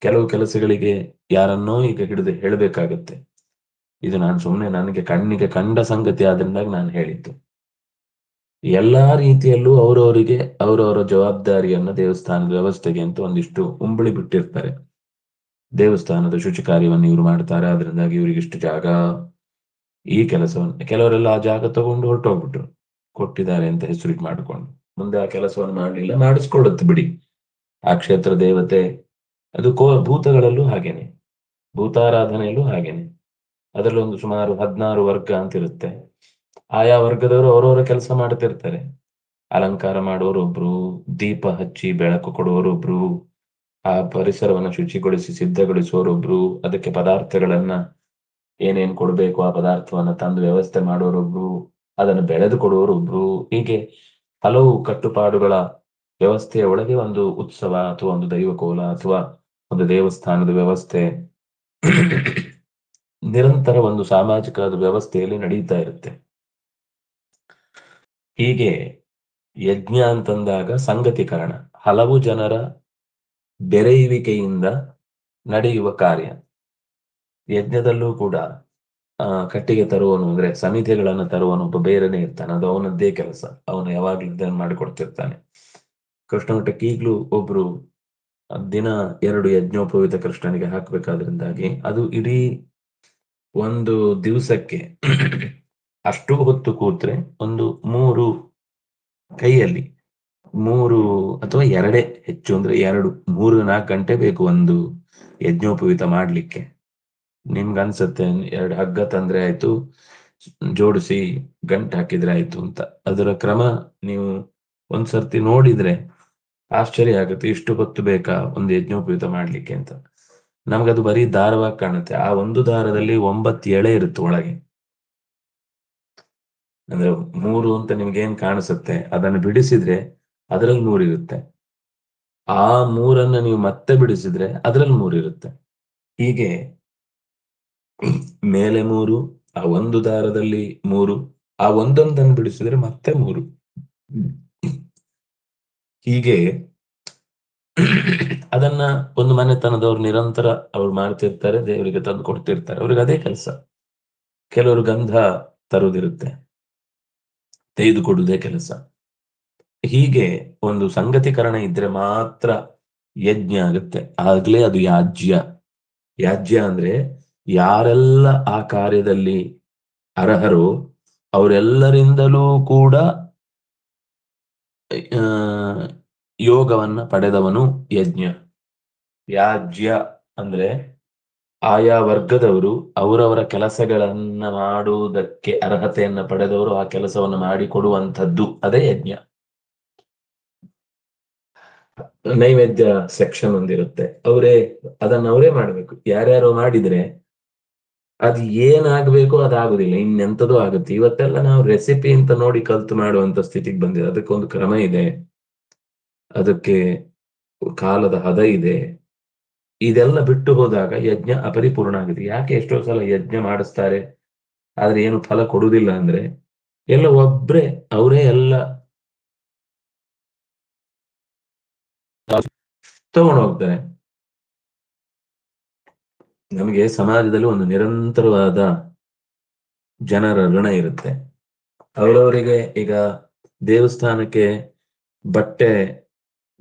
ಕೆಲವು ಕೆಲಸಗಳಿಗೆ ಯಾರನ್ನೋ ಈಗ ಹಿಡಿದು ಹೇಳಬೇಕಾಗತ್ತೆ. ಇದು ನಾನು ಸುಮ್ಮನೆ ನನಗೆ ಕಣ್ಣಿಗೆ ಕಂಡ ಸಂಗತಿ ಆದ್ರಿಂದ ನಾನು ಹೇಳಿದ್ದು. ಎಲ್ಲಾ ರೀತಿಯಲ್ಲೂ ಅವರವರಿಗೆ ಅವರವರ ಜವಾಬ್ದಾರಿಯನ್ನ ದೇವಸ್ಥಾನದ ವ್ಯವಸ್ಥೆಗೆ ಅಂತ ಒಂದಿಷ್ಟು ಉಂಬಳಿ ಬಿಟ್ಟಿರ್ತಾರೆ. ದೇವಸ್ಥಾನದ ಶುಚಿ ಕಾರ್ಯವನ್ನು ಇವ್ರು ಮಾಡ್ತಾರೆ, ಅದರಿಂದಾಗಿ ಇವ್ರಿಗೆ ಇಷ್ಟು ಜಾಗ, ಈ ಕೆಲಸವನ್ನು ಕೆಲವರೆಲ್ಲ ಆ ಜಾಗ ತಗೊಂಡು ಹೊರಟೋಗ್ಬಿಟ್ರು, ಕೊಟ್ಟಿದ್ದಾರೆ ಅಂತ ಹೆಸರಿಗೆ ಮಾಡಿಕೊಂಡು ಮುಂದೆ ಆ ಕೆಲಸವನ್ನು ಮಾಡಲಿಲ್ಲ. ಮಾಡಿಸ್ಕೊಳ್ಳುತ್ತೆ ಬಿಡಿ, ಆ ಕ್ಷೇತ್ರ ದೇವತೆ ಅದು. ಭೂತಗಳಲ್ಲೂ ಹಾಗೇನೆ, ಭೂತಾರಾಧನೆಯಲ್ಲೂ ಹಾಗೇನೆ. ಅದರಲ್ಲೊಂದು ಸುಮಾರು 16 ವರ್ಗ ಅಂತ ಇರುತ್ತೆ. ಆಯಾ ವರ್ಗದವರು ಅವರವರ ಕೆಲಸ ಮಾಡ್ತಿರ್ತಾರೆ. ಅಲಂಕಾರ ಮಾಡುವವರೊಬ್ರು, ದೀಪ ಹಚ್ಚಿ ಬೆಳಕು ಕೊಡುವವರೊಬ್ರು, ಆ ಪರಿಸರವನ್ನು ಶುಚಿಗೊಳಿಸಿ ಸಿದ್ಧಗೊಳಿಸುವವರೊಬ್ರು, ಅದಕ್ಕೆ ಪದಾರ್ಥಗಳನ್ನ ಏನೇನ್ ಕೊಡ್ಬೇಕು ಆ ಪದಾರ್ಥವನ್ನ ತಂದು ವ್ಯವಸ್ಥೆ ಮಾಡುವವರೊಬ್ರು, ಅದನ್ನು ಬೆಳೆದು ಕೊಡುವವರೊಬ್ರು. ಹೀಗೆ ಹಲವು ಕಟ್ಟುಪಾಡುಗಳ ವ್ಯವಸ್ಥೆಯ ಒಳಗೆ ಒಂದು ಉತ್ಸವ ಅಥವಾ ಒಂದು ದೈವಕೋಲ ಅಥವಾ ಒಂದು ದೇವಸ್ಥಾನದ ವ್ಯವಸ್ಥೆ ನಿರಂತರ ಒಂದು ಸಾಮಾಜಿಕ ವ್ಯವಸ್ಥೆಯಲ್ಲಿ ನಡೀತಾ ಇರುತ್ತೆ. ಹೀಗೆ ಯಜ್ಞ ಅಂತಂದಾಗ ಸಂಗತೀಕರಣ, ಹಲವು ಜನರ ಬೆರೆಯುವಿಕೆಯಿಂದ ನಡೆಯುವ ಕಾರ್ಯ. ಯಜ್ಞದಲ್ಲೂ ಕೂಡ ಕಟ್ಟಿಗೆ ತರುವನು ಅಂದ್ರೆ ಸಮಿತಿಗಳನ್ನು ತರುವನು ಒಬ್ಬ ಬೇರೆನೆ ಇರ್ತಾನೆ, ಅದು ಅವನದ್ದೇ ಕೆಲಸ, ಅವನು ಯಾವಾಗ್ಲೂ ಇದನ್ನು ಮಾಡಿಕೊಡ್ತಿರ್ತಾನೆ. ಕೃಷ್ಣ ಮಠಕ್ಕೆ ಈಗ್ಲೂ ಒಬ್ರು ದಿನ 2 ಯಜ್ಞೋಪವೀತ ಕೃಷ್ಣನಿಗೆ ಹಾಕ್ಬೇಕಾದ್ರಿಂದಾಗಿ ಅದು ಇಡೀ ಒಂದು ದಿವಸಕ್ಕೆ ಅಷ್ಟು ಹೊತ್ತು ಕೂತ್ರೆ ಒಂದು 3 ಕೈಯಲ್ಲಿ 3 ಅಥವಾ 2 ಹೆಚ್ಚು ಅಂದ್ರೆ 3-4 ಗಂಟೆ ಬೇಕು ಒಂದು ಯಜ್ಞೋಪವೀತ ಮಾಡ್ಲಿಕ್ಕೆ. ನಿಮ್ಗನ್ಸತ್ತೆ 2 ಹಗ್ಗ ತಂದ್ರೆ ಆಯ್ತು, ಜೋಡಿಸಿ ಗಂಟು ಹಾಕಿದ್ರೆ ಆಯ್ತು ಅಂತ. ಅದರ ಕ್ರಮ ನೀವು ಒಂದ್ಸರ್ತಿ ನೋಡಿದ್ರೆ ಆಶ್ಚರ್ಯ ಆಗುತ್ತೆ, ಇಷ್ಟು ಹೊತ್ತು ಬೇಕಾ ಒಂದು ಯಜ್ಞೋಪವೀತ ಮಾಡ್ಲಿಕ್ಕೆ ಅಂತ. ನಮ್ಗದು ಬರೀ ದಾರವಾಗಿ ಕಾಣುತ್ತೆ. ಆ ಒಂದು ದಾರದಲ್ಲಿ 9 ಎಳೆ ಇರುತ್ತೆ ಒಳಗೆ. ಅಂದ್ರೆ 3 ಅಂತ ನಿಮ್ಗೇನ್ ಕಾಣಿಸುತ್ತೆ, ಅದನ್ನು ಬಿಡಿಸಿದ್ರೆ ಅದರಲ್ಲಿ 3 ಇರುತ್ತೆ. ಆ 3ಅನ್ನ ನೀವು ಮತ್ತೆ ಬಿಡಿಸಿದ್ರೆ ಅದರಲ್ಲಿ 3 ಇರುತ್ತೆ. ಹೀಗೆ ಮೇಲೆ 3, ಆ ಒಂದು ದಾರದಲ್ಲಿ 3, ಆ ಒಂದೊಂದನ್ನು ಬಿಡಿಸಿದ್ರೆ ಮತ್ತೆ 3. ಹೀಗೆ ಅದನ್ನ ಒಂದು ಮನೆತನದವ್ರು ನಿರಂತರ ಅವ್ರು ಮಾಡ್ತಿರ್ತಾರೆ, ದೇವರಿಗೆ ತಂದು ಕೊಡ್ತಿರ್ತಾರೆ. ಅವ್ರಿಗೆ ಅದೇ ಕೆಲಸ. ಕೆಲವರು ಗಂಧ ತರುವುದಿರುತ್ತೆ, ತೆಗೆದುಕೊಡುವುದೇ ಕೆಲಸ. ಹೀಗೆ ಒಂದು ಸಂಗತೀಕರಣ ಇದ್ರೆ ಮಾತ್ರ ಯಜ್ಞ ಆಗುತ್ತೆ. ಆಗ್ಲೇ ಅದು ಯಾಜ್ಯ. ಯಾಜ್ಯ ಅಂದ್ರೆ ಯಾರೆಲ್ಲ ಆ ಕಾರ್ಯದಲ್ಲಿ ಅರ್ಹರು ಅವರೆಲ್ಲರಿಂದಲೂ ಕೂಡ ಯೋಗವನ್ನ ಪಡೆದವನು ಯಜ್ಞ. ಯಾಜ್ಯ ಅಂದ್ರೆ ಆಯಾ ವರ್ಗದವರು ಅವರವರ ಕೆಲಸಗಳನ್ನ ಮಾಡುವುದಕ್ಕೆ ಅರ್ಹತೆಯನ್ನ ಪಡೆದವರು ಆ ಕೆಲಸವನ್ನು ಮಾಡಿಕೊಡುವಂಥದ್ದು, ಅದೇ ಯಜ್ಞ. ನೈವೇದ್ಯ ಸೆಕ್ಷನ್ ಒಂದಿರುತ್ತೆ, ಅವರೇ ಮಾಡ್ಬೇಕು. ಯಾರ್ಯಾರು ಮಾಡಿದ್ರೆ ಅದು ಏನಾಗ್ಬೇಕು ಅದಾಗುದಿಲ್ಲ, ಇನ್ನೆಂಥದ್ದು ಆಗುತ್ತೆ. ಇವತ್ತೆಲ್ಲ ನಾವು ರೆಸಿಪಿ ಅಂತ ನೋಡಿ ಕಲ್ತು ಮಾಡುವಂತ ಸ್ಥಿತಿಗೆ ಬಂದಿದೆ. ಅದಕ್ಕೊಂದು ಕ್ರಮ ಇದೆ, ಅದಕ್ಕೆ ಕಾಲದ ಹದ ಇದೆ. ಇದೆಲ್ಲ ಬಿಟ್ಟು ಹೋದಾಗ ಯಜ್ಞ ಅಪರಿಪೂರ್ಣ ಆಗಿದೆ. ಯಾಕೆ ಎಷ್ಟೋ ಸಲ ಯಜ್ಞ ಮಾಡಿಸ್ತಾರೆ ಆದ್ರೆ ಏನು ಫಲ ಕೊಡುವುದಿಲ್ಲ ಅಂದ್ರೆ ಎಲ್ಲ ಒಬ್ರೆ ಅವರೇ ಎಲ್ಲ ತಗೊಂಡು ಹೋಗ್ತಾರೆ. ನಮಗೆ ಸಮಾಜದಲ್ಲಿ ಒಂದು ನಿರಂತರವಾದ ಜನರ ಋಣ ಇರುತ್ತೆ. ಅವರವರಿಗೆ ಈಗ ದೇವಸ್ಥಾನಕ್ಕೆ ಬಟ್ಟೆ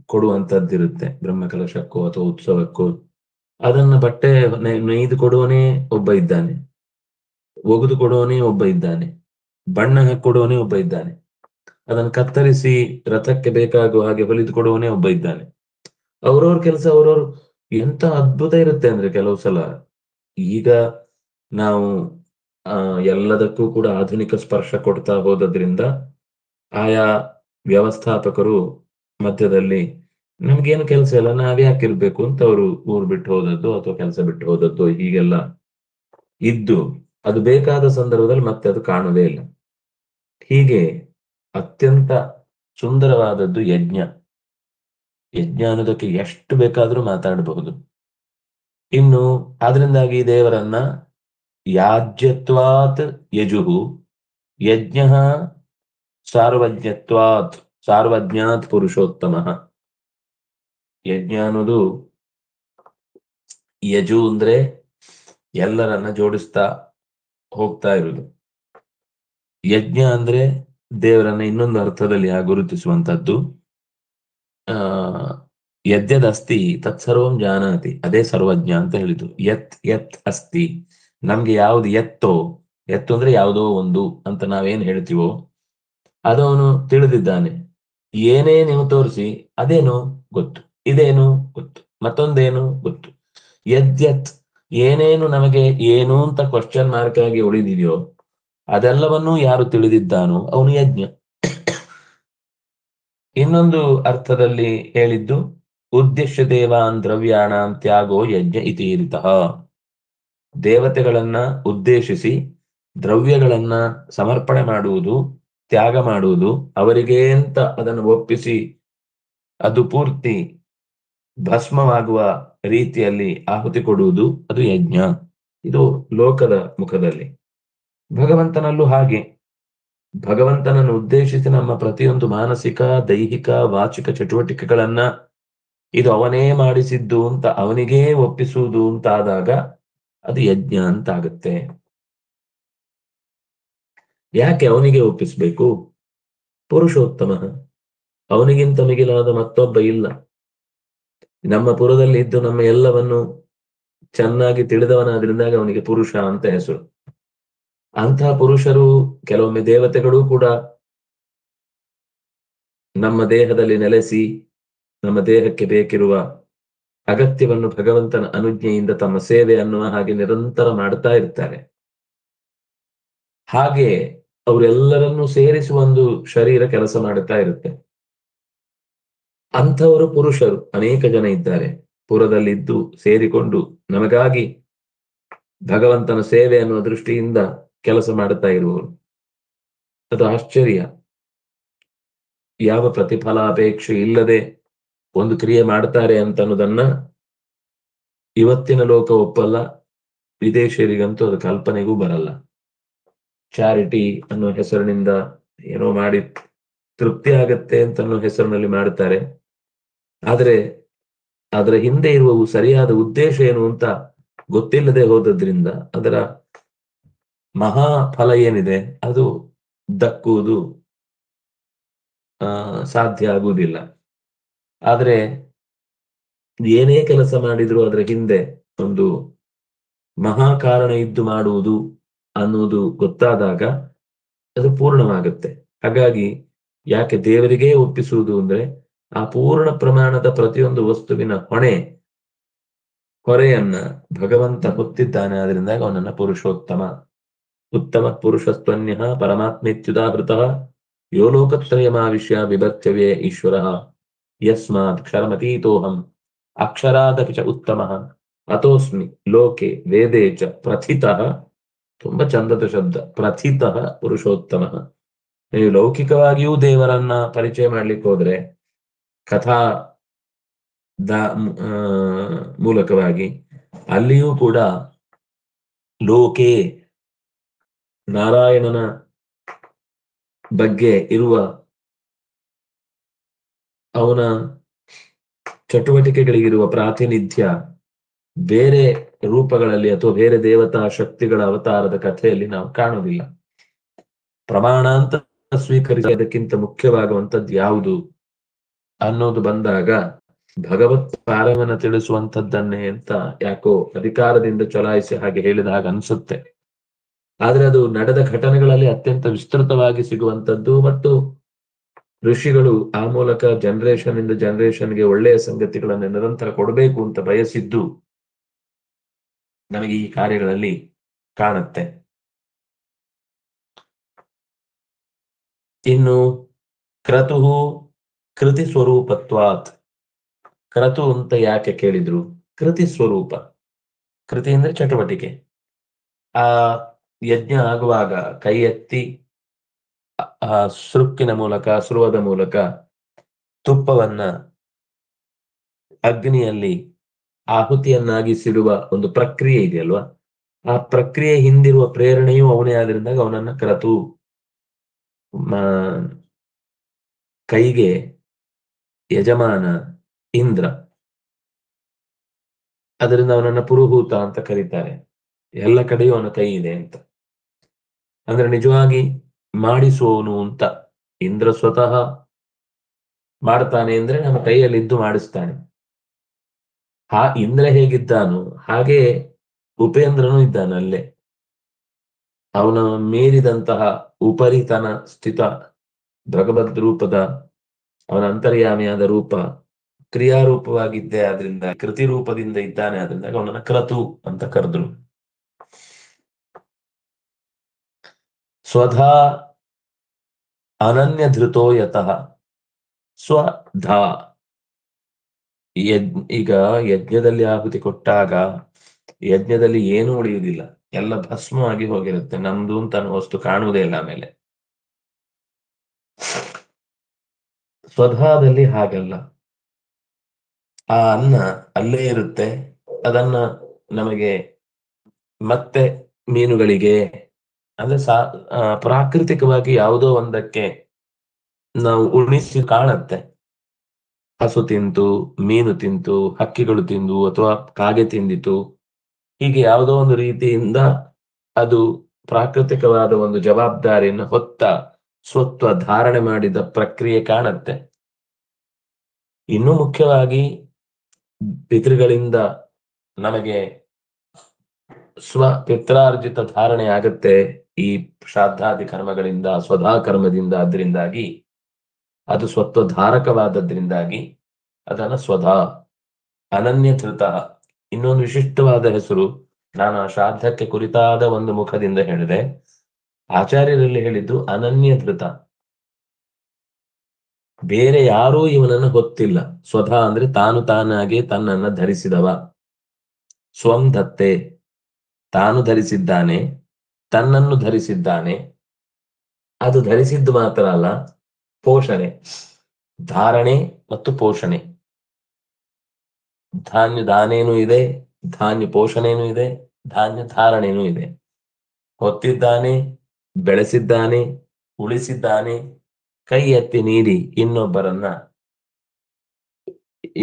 ಕೊಡುವಂತದ್ದಿರುತ್ತೆ, ಬ್ರಹ್ಮಕಲಶಕ್ಕೋ ಅಥವಾ ಉತ್ಸವಕ್ಕೋ. ಅದನ್ನ ಬಟ್ಟೆ ನೇಯ್ದು ಕೊಡುವನೇ ಒಬ್ಬ ಇದ್ದಾನೆ, ಒಗೆದು ಕೊಡುವನೇ ಒಬ್ಬ ಇದ್ದಾನೆ, ಬಣ್ಣ ಹಾಕಿ ಕೊಡುವನೇ ಒಬ್ಬ ಇದ್ದಾನೆ, ಅದನ್ನು ಕತ್ತರಿಸಿ ರಥಕ್ಕೆ ಬೇಕಾಗುವ ಹಾಗೆ ಹೊಲಿದು ಕೊಡುವನೇ ಒಬ್ಬ ಇದ್ದಾನೆ. ಅವ್ರವ್ರ ಕೆಲಸ ಅವ್ರವ್ರು. ಎಂತ ಅದ್ಭುತ ಇರುತ್ತೆ ಅಂದ್ರೆ ಕೆಲವು ಸಲ ಈಗ ನಾವು ಎಲ್ಲದಕ್ಕೂ ಕೂಡ ಆಧುನಿಕ ಸ್ಪರ್ಶ ಕೊಡ್ತಾ ಹೋದ್ರಿಂದ ಆಯಾ ವ್ಯವಸ್ಥಾಪಕರು ಮಧ್ಯದಲ್ಲಿ ನಮ್ಗೇನು ಕೆಲಸ ಇಲ್ಲ, ನಾವ್ಯಾಕೆ ಇರ್ಬೇಕು ಅಂತ ಅವರು ಊರ್ ಬಿಟ್ಟು ಹೋದದ್ದು ಅಥವಾ ಕೆಲಸ ಬಿಟ್ಟು ಹೋದದ್ದು ಹೀಗೆಲ್ಲ ಇದ್ದು ಅದು ಬೇಕಾದ ಸಂದರ್ಭದಲ್ಲಿ ಮತ್ತೆ ಅದು ಕಾಣುವುದೇ ಇಲ್ಲ. ಹೀಗೆ ಅತ್ಯಂತ ಸುಂದರವಾದದ್ದು ಯಜ್ಞ. ಯಜ್ಞ ಅನ್ನೋದಕ್ಕೆ ಎಷ್ಟು ಬೇಕಾದ್ರೂ ಮಾತಾಡಬಹುದು. ಇನ್ನು ಆದ್ರಿಂದಾಗಿ ದೇವರನ್ನ ಯಾಜ್ಯತ್ವಾತ್ ಯಜುಹು ಯಜ್ಞ ಸಾರ್ವಜ್ಞಾತ್ ಪುರುಷೋತ್ತಮ. ಯಜ್ಞ ಅನ್ನೋದು ಯಜು ಅಂದ್ರೆ ಎಲ್ಲರನ್ನ ಜೋಡಿಸ್ತಾ ಹೋಗ್ತಾ ಇರುವುದು. ಯಜ್ಞ ಅಂದ್ರೆ ದೇವರನ್ನ ಇನ್ನೊಂದು ಅರ್ಥದಲ್ಲಿ ಗುರುತಿಸುವಂತದ್ದು. ಯದ್ಯದಸ್ತಿ ತತ್ಸರ್ವಂ ಜಾನಾತಿ, ಅದೇ ಸರ್ವಜ್ಞ ಅಂತ ಹೇಳಿದ್ದು. ಯತ್ ಅಸ್ತಿ, ನಮ್ಗೆ ಯಾವ್ದು ಎತ್ತೋ, ಎತ್ತು ಅಂದ್ರೆ ಯಾವುದೋ ಒಂದು ಅಂತ ನಾವೇನ್ ಹೇಳ್ತೀವೋ ಅದು ಅವನು ತಿಳಿದಿದ್ದಾನೆ. ಏನೇ ನೀವು ತೋರಿಸಿ ಅದೇನು ಗೊತ್ತು, ಇದೇನು ಗೊತ್ತು, ಮತ್ತೊಂದೇನು ಗೊತ್ತು. ಯದ್ಯತ್, ಏನೇನು ನಮಗೆ ಏನು ಅಂತ ಕ್ವಶನ್ ಮಾರ್ಕ್ ಆಗಿ ಉಳಿದಿದೆಯೋ ಅದೆಲ್ಲವನ್ನೂ ಯಾರು ತಿಳಿದಿದ್ದಾನೋ ಅವನು ಯಜ್ಞ. ಇನ್ನೊಂದು ಅರ್ಥದಲ್ಲಿ ಹೇಳಿದ್ದು ಉದ್ದೇಶ್ಯ ದೇವಾನ್ ದ್ರವ್ಯಾಣಾಂ ತ್ಯಾಗೋ ಯಜ್ಞ ಇತೀರಿತಃ. ದೇವತೆಗಳನ್ನ ಉದ್ದೇಶಿಸಿ ದ್ರವ್ಯಗಳನ್ನ ಸಮರ್ಪಣೆ ಮಾಡುವುದು, ತ್ಯಾಗ ಮಾಡುವುದು, ಅವರಿಗೆ ಅಂತ ಅದನ್ನು ಒಪ್ಪಿಸಿ ಅದು ಪೂರ್ತಿ ಭಸ್ಮವಾಗುವ ರೀತಿಯಲ್ಲಿ ಆಹುತಿ ಕೊಡುವುದು, ಅದು ಯಜ್ಞ. ಇದು ಲೋಕದ ಮುಖದಲ್ಲಿ. ಭಗವಂತನಲ್ಲೂ ಹಾಗೆ. ಭಗವಂತನನ್ನು ಉದ್ದೇಶಿಸಿ ನಮ್ಮ ಪ್ರತಿಯೊಂದು ಮಾನಸಿಕ, ದೈಹಿಕ, ವಾಚಿಕ ಚಟುವಟಿಕೆಗಳನ್ನ ಇದು ಅವನೇ ಮಾಡಿಸಿದ್ದು ಅಂತ ಅವನಿಗೇ ಒಪ್ಪಿಸುವುದು ಅಂತಾದಾಗ ಅದು ಯಜ್ಞ ಅಂತ ಆಗುತ್ತೆ. ಯಾಕೆ ಅವನಿಗೆ ಒಪ್ಪಿಸ್ಬೇಕು? ಪುರುಷೋತ್ತಮ, ಅವನಿಗಿಂತ ಮಿಗಿಲಾದ ಮತ್ತೊಬ್ಬ ಇಲ್ಲ. ನಮ್ಮ ಪುರದಲ್ಲಿ ಇದ್ದು ನಮ್ಮ ಎಲ್ಲವನ್ನು ಚೆನ್ನಾಗಿ ತಿಳಿದವನಾದ್ರಿಂದಾಗ ಅವನಿಗೆ ಪುರುಷ ಅಂತ ಹೆಸರು. ಅಂತಹ ಪುರುಷರು, ಕೆಲವೊಮ್ಮೆ ದೇವತೆಗಳು ಕೂಡ ನಮ್ಮ ದೇಹದಲ್ಲಿ ನೆಲೆಸಿ ನಮ್ಮ ದೇಹಕ್ಕೆ ಬೇಕಿರುವ ಅಗತ್ಯವನ್ನು ಭಗವಂತನ ಅನುಜ್ಞೆಯಿಂದ ತಮ್ಮ ಸೇವೆ ಅನ್ನುವ ಹಾಗೆ ನಿರಂತರ ಮಾಡ್ತಾ ಇರ್ತಾರೆ. ಹಾಗೆ ಅವರೆಲ್ಲರನ್ನೂ ಸೇರಿಸುವ ಒಂದು ಶರೀರ ಕೆಲಸ ಮಾಡುತ್ತಾ ಇರುತ್ತೆ. ಅಂಥವರು ಪುರುಷರು ಅನೇಕ ಜನ ಇದ್ದಾರೆ, ಪುರದಲ್ಲಿದ್ದು ಸೇರಿಕೊಂಡು ನಮಗಾಗಿ ಭಗವಂತನ ಸೇವೆ ಅನ್ನುವ ದೃಷ್ಟಿಯಿಂದ ಕೆಲಸ ಮಾಡುತ್ತಾ ಇರುವವರು. ಅದು ಆಶ್ಚರ್ಯ. ಯಾವ ಪ್ರತಿಫಲಾಪೇಕ್ಷೆ ಇಲ್ಲದೆ ಒಂದು ಕ್ರಿಯೆ ಮಾಡ್ತಾರೆ ಅಂತ ಅನ್ನೋದನ್ನ ಇವತ್ತಿನ ಲೋಕ ಒಪ್ಪಲ್ಲ, ವಿದೇಶಿಯರಿಗಂತೂ ಅದು ಕಲ್ಪನೆಗೂ ಬರಲ್ಲ. ಚಾರಿಟಿ ಅನ್ನೋ ಹೆಸರಿನಿಂದ ಏನೋ ಮಾಡಿ ತೃಪ್ತಿ ಆಗತ್ತೆ ಅಂತ ಅನ್ನೋ ಹೆಸರಿನಲ್ಲಿ ಮಾಡ್ತಾರೆ. ಆದ್ರೆ ಅದರ ಹಿಂದೆ ಇರುವ ಸರಿಯಾದ ಉದ್ದೇಶ ಏನು ಅಂತ ಗೊತ್ತಿಲ್ಲದೆ ಹೋದದ್ರಿಂದ ಅದರ ಮಹಾ ಫಲ ಏನಿದೆ ಅದು ದಕ್ಕುವುದು ಸಾಧ್ಯ ಆಗುವುದಿಲ್ಲ. ಆದ್ರೆ ಏನೇ ಕೆಲಸ ಮಾಡಿದ್ರು ಅದರ ಹಿಂದೆ ಒಂದು ಮಹಾ ಕಾರಣ ಇದ್ದು ಮಾಡುವುದು ಅನ್ನುವುದು ಗೊತ್ತಾದಾಗ ಅದು ಪೂರ್ಣವಾಗುತ್ತೆ. ಹಾಗಾಗಿ ಯಾಕೆ ದೇವರಿಗೇ ಒಪ್ಪಿಸುವುದು ಅಂದ್ರೆ ಆ ಪೂರ್ಣ ಪ್ರಮಾಣದ ಪ್ರತಿಯೊಂದು ವಸ್ತುವಿನ ಹೊರೆಯನ್ನ ಭಗವಂತ ಹೊತ್ತಿದ್ದಾನೆ. ಆದ್ರಿಂದಾಗ ಅವನನ್ನ ಪುರುಷೋತ್ತಮ, ಉತ್ತಮ ಪುರುಷಸ್ತ್ವನ್ಯ ಪರಮಾತ್ಮೇತ್ಯುದಾಹೃತ ಯೋ ಲೋಕತ್ರಯಮಾವಿಶ್ಯ ವಿಭಕ್ತವೇ ಈಶ್ವರ ಯಸ್ಮಾತ್ ಕ್ಷರಮತೀತೋಹಂ ಅಕ್ಷರಾದಪಿ ಚ ಉತ್ತಮ ಅತೋಸ್ಮಿ ಲೋಕೆ ವೇದೇ ಚ ಪ್ರಥಿತಃ. ತುಂಬಾ ಚಂದದ ಶಬ್ದ, ಪ್ರಥಿತಃ ಪುರುಷೋತ್ತಮ. ನೀವು ಲೌಕಿಕವಾಗಿಯೂ ದೇವರನ್ನ ಪರಿಚಯ ಮಾಡ್ಲಿಕ್ಕೆ ಹೋದ್ರೆ ಕಥಾ ಮೂಲಕವಾಗಿ ಅಲ್ಲಿಯೂ ಕೂಡ ಲೋಕೆ ನಾರಾಯಣನ ಬಗ್ಗೆ ಇರುವ ಅವನ ಚಟುವಟಿಕೆಗಳಿಗಿರುವ ಪ್ರಾತಿನಿಧ್ಯ ಬೇರೆ ರೂಪಗಳಲ್ಲಿ ಅಥವಾ ಬೇರೆ ದೇವತಾ ಶಕ್ತಿಗಳ ಅವತಾರದ ಕಥೆಯಲ್ಲಿ ನಾವು ಕಾಣುವುದಿಲ್ಲ. ಪ್ರಮಾಣ ಅಂತ ಸ್ವೀಕರಿಸೋದಕ್ಕಿಂತ ಮುಖ್ಯವಾಗುವಂಥದ್ದು ಯಾವುದು ಅನ್ನೋದು ಬಂದಾಗ ಭಗವತ್ ಪಾರವನ್ನ ತಿಳಿಸುವಂಥದ್ದನ್ನೇ ಅಂತ ಯಾಕೋ ಅಧಿಕಾರದಿಂದ ಚಲಾಯಿಸಿ ಹಾಗೆ ಹೇಳಿದ ಹಾಗೆ ಅನ್ಸುತ್ತೆ. ಆದ್ರೆ ಅದು ನಡೆದ ಘಟನೆಗಳಲ್ಲಿ ಅತ್ಯಂತ ವಿಸ್ತೃತವಾಗಿ ಸಿಗುವಂಥದ್ದು ಮತ್ತು ಋಷಿಗಳು ಆ ಮೂಲಕ ಜನರೇಷನ್ ಇಂದ ಜನರೇಷನ್ಗೆ ಒಳ್ಳೆಯ ಸಂಗತಿಗಳನ್ನು ನಿರಂತರ ಕೊಡಬೇಕು ಅಂತ ಬಯಸಿದ್ದು ನಮಗೆ ಈ ಕಾರ್ಯಗಳಲ್ಲಿ ಕಾಣುತ್ತೆ. ಇನ್ನು ಕ್ರತುಹು ಕೃತಿ ಸ್ವರೂಪತ್ವಾತ್. ಕ್ರತು ಅಂತ ಯಾಕೆ ಕೇಳಿದ್ರು? ಕೃತಿ ಸ್ವರೂಪ. ಕೃತಿ ಅಂದ್ರೆ ಚಟುವಟಿಕೆ. ಆ ಯಜ್ಞ ಆಗುವಾಗ ಕೈ ಎತ್ತಿ ಆ ಸೃಕ್ಕಿನ ಮೂಲಕ, ಸ್ರುವದ ಮೂಲಕ ತುಪ್ಪವನ್ನ ಅಗ್ನಿಯಲ್ಲಿ ಆಹುತಿಯನ್ನಾಗಿಸಿಡುವ ಒಂದು ಪ್ರಕ್ರಿಯೆ ಇದೆಯಲ್ವಾ, ಆ ಪ್ರಕ್ರಿಯೆ ಹಿಂದಿರುವ ಪ್ರೇರಣೆಯು ಅವನೇ ಆದ್ರಿಂದ ಅವನನ್ನ ಕ್ರತು. ಕೈಗೆ ಯಜಮಾನ ಇಂದ್ರ, ಅದರಿಂದ ಅವನನ್ನ ಪುರುಹೂತ ಅಂತ ಕರೀತಾರೆ. ಎಲ್ಲ ಕಡೆಯೂ ಅವನ ಕೈ ಇದೆ ಅಂತ. ಅಂದ್ರೆ ನಿಜವಾಗಿ ಮಾಡಿಸುವವನು ಅಂತ. ಇಂದ್ರ ಸ್ವತಃ ಮಾಡ್ತಾನೆ ಅಂದ್ರೆ ನಮ್ಮ ಕೈಯಲ್ಲಿ ಇದ್ದು ಮಾಡಿಸ್ತಾನೆ. ಇಂದ್ರ ಹೇಗಿದ್ದಾನೋ ಹಾಗೆ ಉಪೇಂದ್ರನು ಇದ್ದಾನೆ ಅಲ್ಲೇ. ಅವನ ಮೀರಿದಂತಹ ಉಪರಿತನ ಸ್ಥಿತ ಭಗವದ್ ರೂಪದ, ಅವನ ಅಂತರ್ಯಾಮಿಯಾದ ರೂಪ ಕ್ರಿಯಾರೂಪವಾಗಿದ್ದೇ ಆದ್ರಿಂದ, ಕೃತಿ ರೂಪದಿಂದ ಇದ್ದಾನೆ ಆದ್ರಿಂದ ಅವನನ್ನ ಕ್ರತು ಅಂತ ಕರೆದ್ರು. ಸ್ವಧಾ ಅನನ್ಯ ಧೃತೋ ಯತಃ. ಸ್ವಧಾ, ಈಗ ಯಜ್ಞದಲ್ಲಿ ಆಹುತಿ ಕೊಟ್ಟಾಗ ಯಜ್ಞದಲ್ಲಿ ಏನೂ ಉಳಿಯುವುದಿಲ್ಲ, ಎಲ್ಲ ಭಸ್ಮವಾಗಿ ಹೋಗಿರುತ್ತೆ. ನಮ್ದು ಅಂತ ಅನ್ನೋ ವಸ್ತು ಕಾಣುವುದೇ ಇಲ್ಲ ಆಮೇಲೆ. ಸ್ವಧಾದಲ್ಲಿ ಹಾಗಲ್ಲ, ಆ ಅನ್ನ ಅಲ್ಲೇ ಇರುತ್ತೆ. ಅದನ್ನ ನಮಗೆ ಮತ್ತೆ ಮೀನುಗಳಿಗೆ ಅಂದ್ರೆ ಪ್ರಾಕೃತಿಕವಾಗಿ ಯಾವುದೋ ಒಂದಕ್ಕೆ ನಾವು ಉಣಿಸಿ ಕಾಣುತ್ತೆ. ಹಸು ತಿಂತು, ಮೀನು ತಿಂತು, ಹಕ್ಕಿಗಳು ತಿಂದು, ಅಥವಾ ಕಾಗೆ ತಿಂದಿತು, ಹೀಗೆ ಯಾವುದೋ ಒಂದು ರೀತಿಯಿಂದ ಅದು ಪ್ರಾಕೃತಿಕವಾದ ಒಂದು ಜವಾಬ್ದಾರಿಯನ್ನು ಹೊತ್ತ ಸ್ವತ್ವ ಧಾರಣೆ ಮಾಡಿದ ಪ್ರಕ್ರಿಯೆ ಕಾಣುತ್ತೆ. ಇನ್ನೂ ಮುಖ್ಯವಾಗಿ ಪಿತೃಗಳಿಂದ ನಮಗೆ ಪಿತ್ರಾರ್ಜಿತ ಧಾರಣೆ ಆಗುತ್ತೆ ಈ ಶ್ರಾದ್ದಾದಿ ಕರ್ಮಗಳಿಂದ, ಸ್ವಧಾ ಕರ್ಮದಿಂದ. ಅದರಿಂದಾಗಿ ಅದು ಸ್ವತ್ವಧಾರಕವಾದದ್ರಿಂದಾಗಿ ಅದನ್ನ ಸ್ವಧಾ ಅನನ್ಯಧೃತ. ಇನ್ನೊಂದು ವಿಶಿಷ್ಟವಾದ ಹೆಸರು ನಾನು ಆ ಶ್ರಾದ್ದಕ್ಕೆ ಕುರಿತಾದ ಒಂದು ಮುಖದಿಂದ ಹೇಳಿದೆ. ಆಚಾರ್ಯರಲ್ಲಿ ಹೇಳಿದ್ದು ಅನನ್ಯಧೃತ, ಬೇರೆ ಯಾರೂ ಇವನನ್ನು ಗೊತ್ತಿಲ್ಲ. ಸ್ವಧಾ ಅಂದ್ರೆ ತಾನು ತಾನಾಗಿ ತನ್ನನ್ನ ಧರಿಸಿದವ. ಸ್ವಂ ದತ್ತೆ, ತಾನು ಧರಿಸಿದ್ದಾನೆ, ತನ್ನನ್ನು ಧರಿಸಿದ್ದಾನೆ. ಅದು ಧರಿಸಿದ್ದು ಮಾತ್ರ ಅಲ್ಲ, ಪೋಷಣೆ, ಧಾರಣೆ ಮತ್ತು ಪೋಷಣೆ. ಧಾನ್ಯ ದಾನೇನೂ ಇದೆ, ಧಾನ್ಯ ಪೋಷಣೆನೂ ಇದೆ, ಧಾನ್ಯ ಧಾರಣೆನೂ ಇದೆ. ಹೊತ್ತಿದ್ದಾನೆ, ಬೆಳೆಸಿದ್ದಾನೆ, ಉಳಿಸಿದ್ದಾನೆ, ಕೈ ಎತ್ತಿ ನೀಡಿ ಇನ್ನೊಬ್ಬರನ್ನ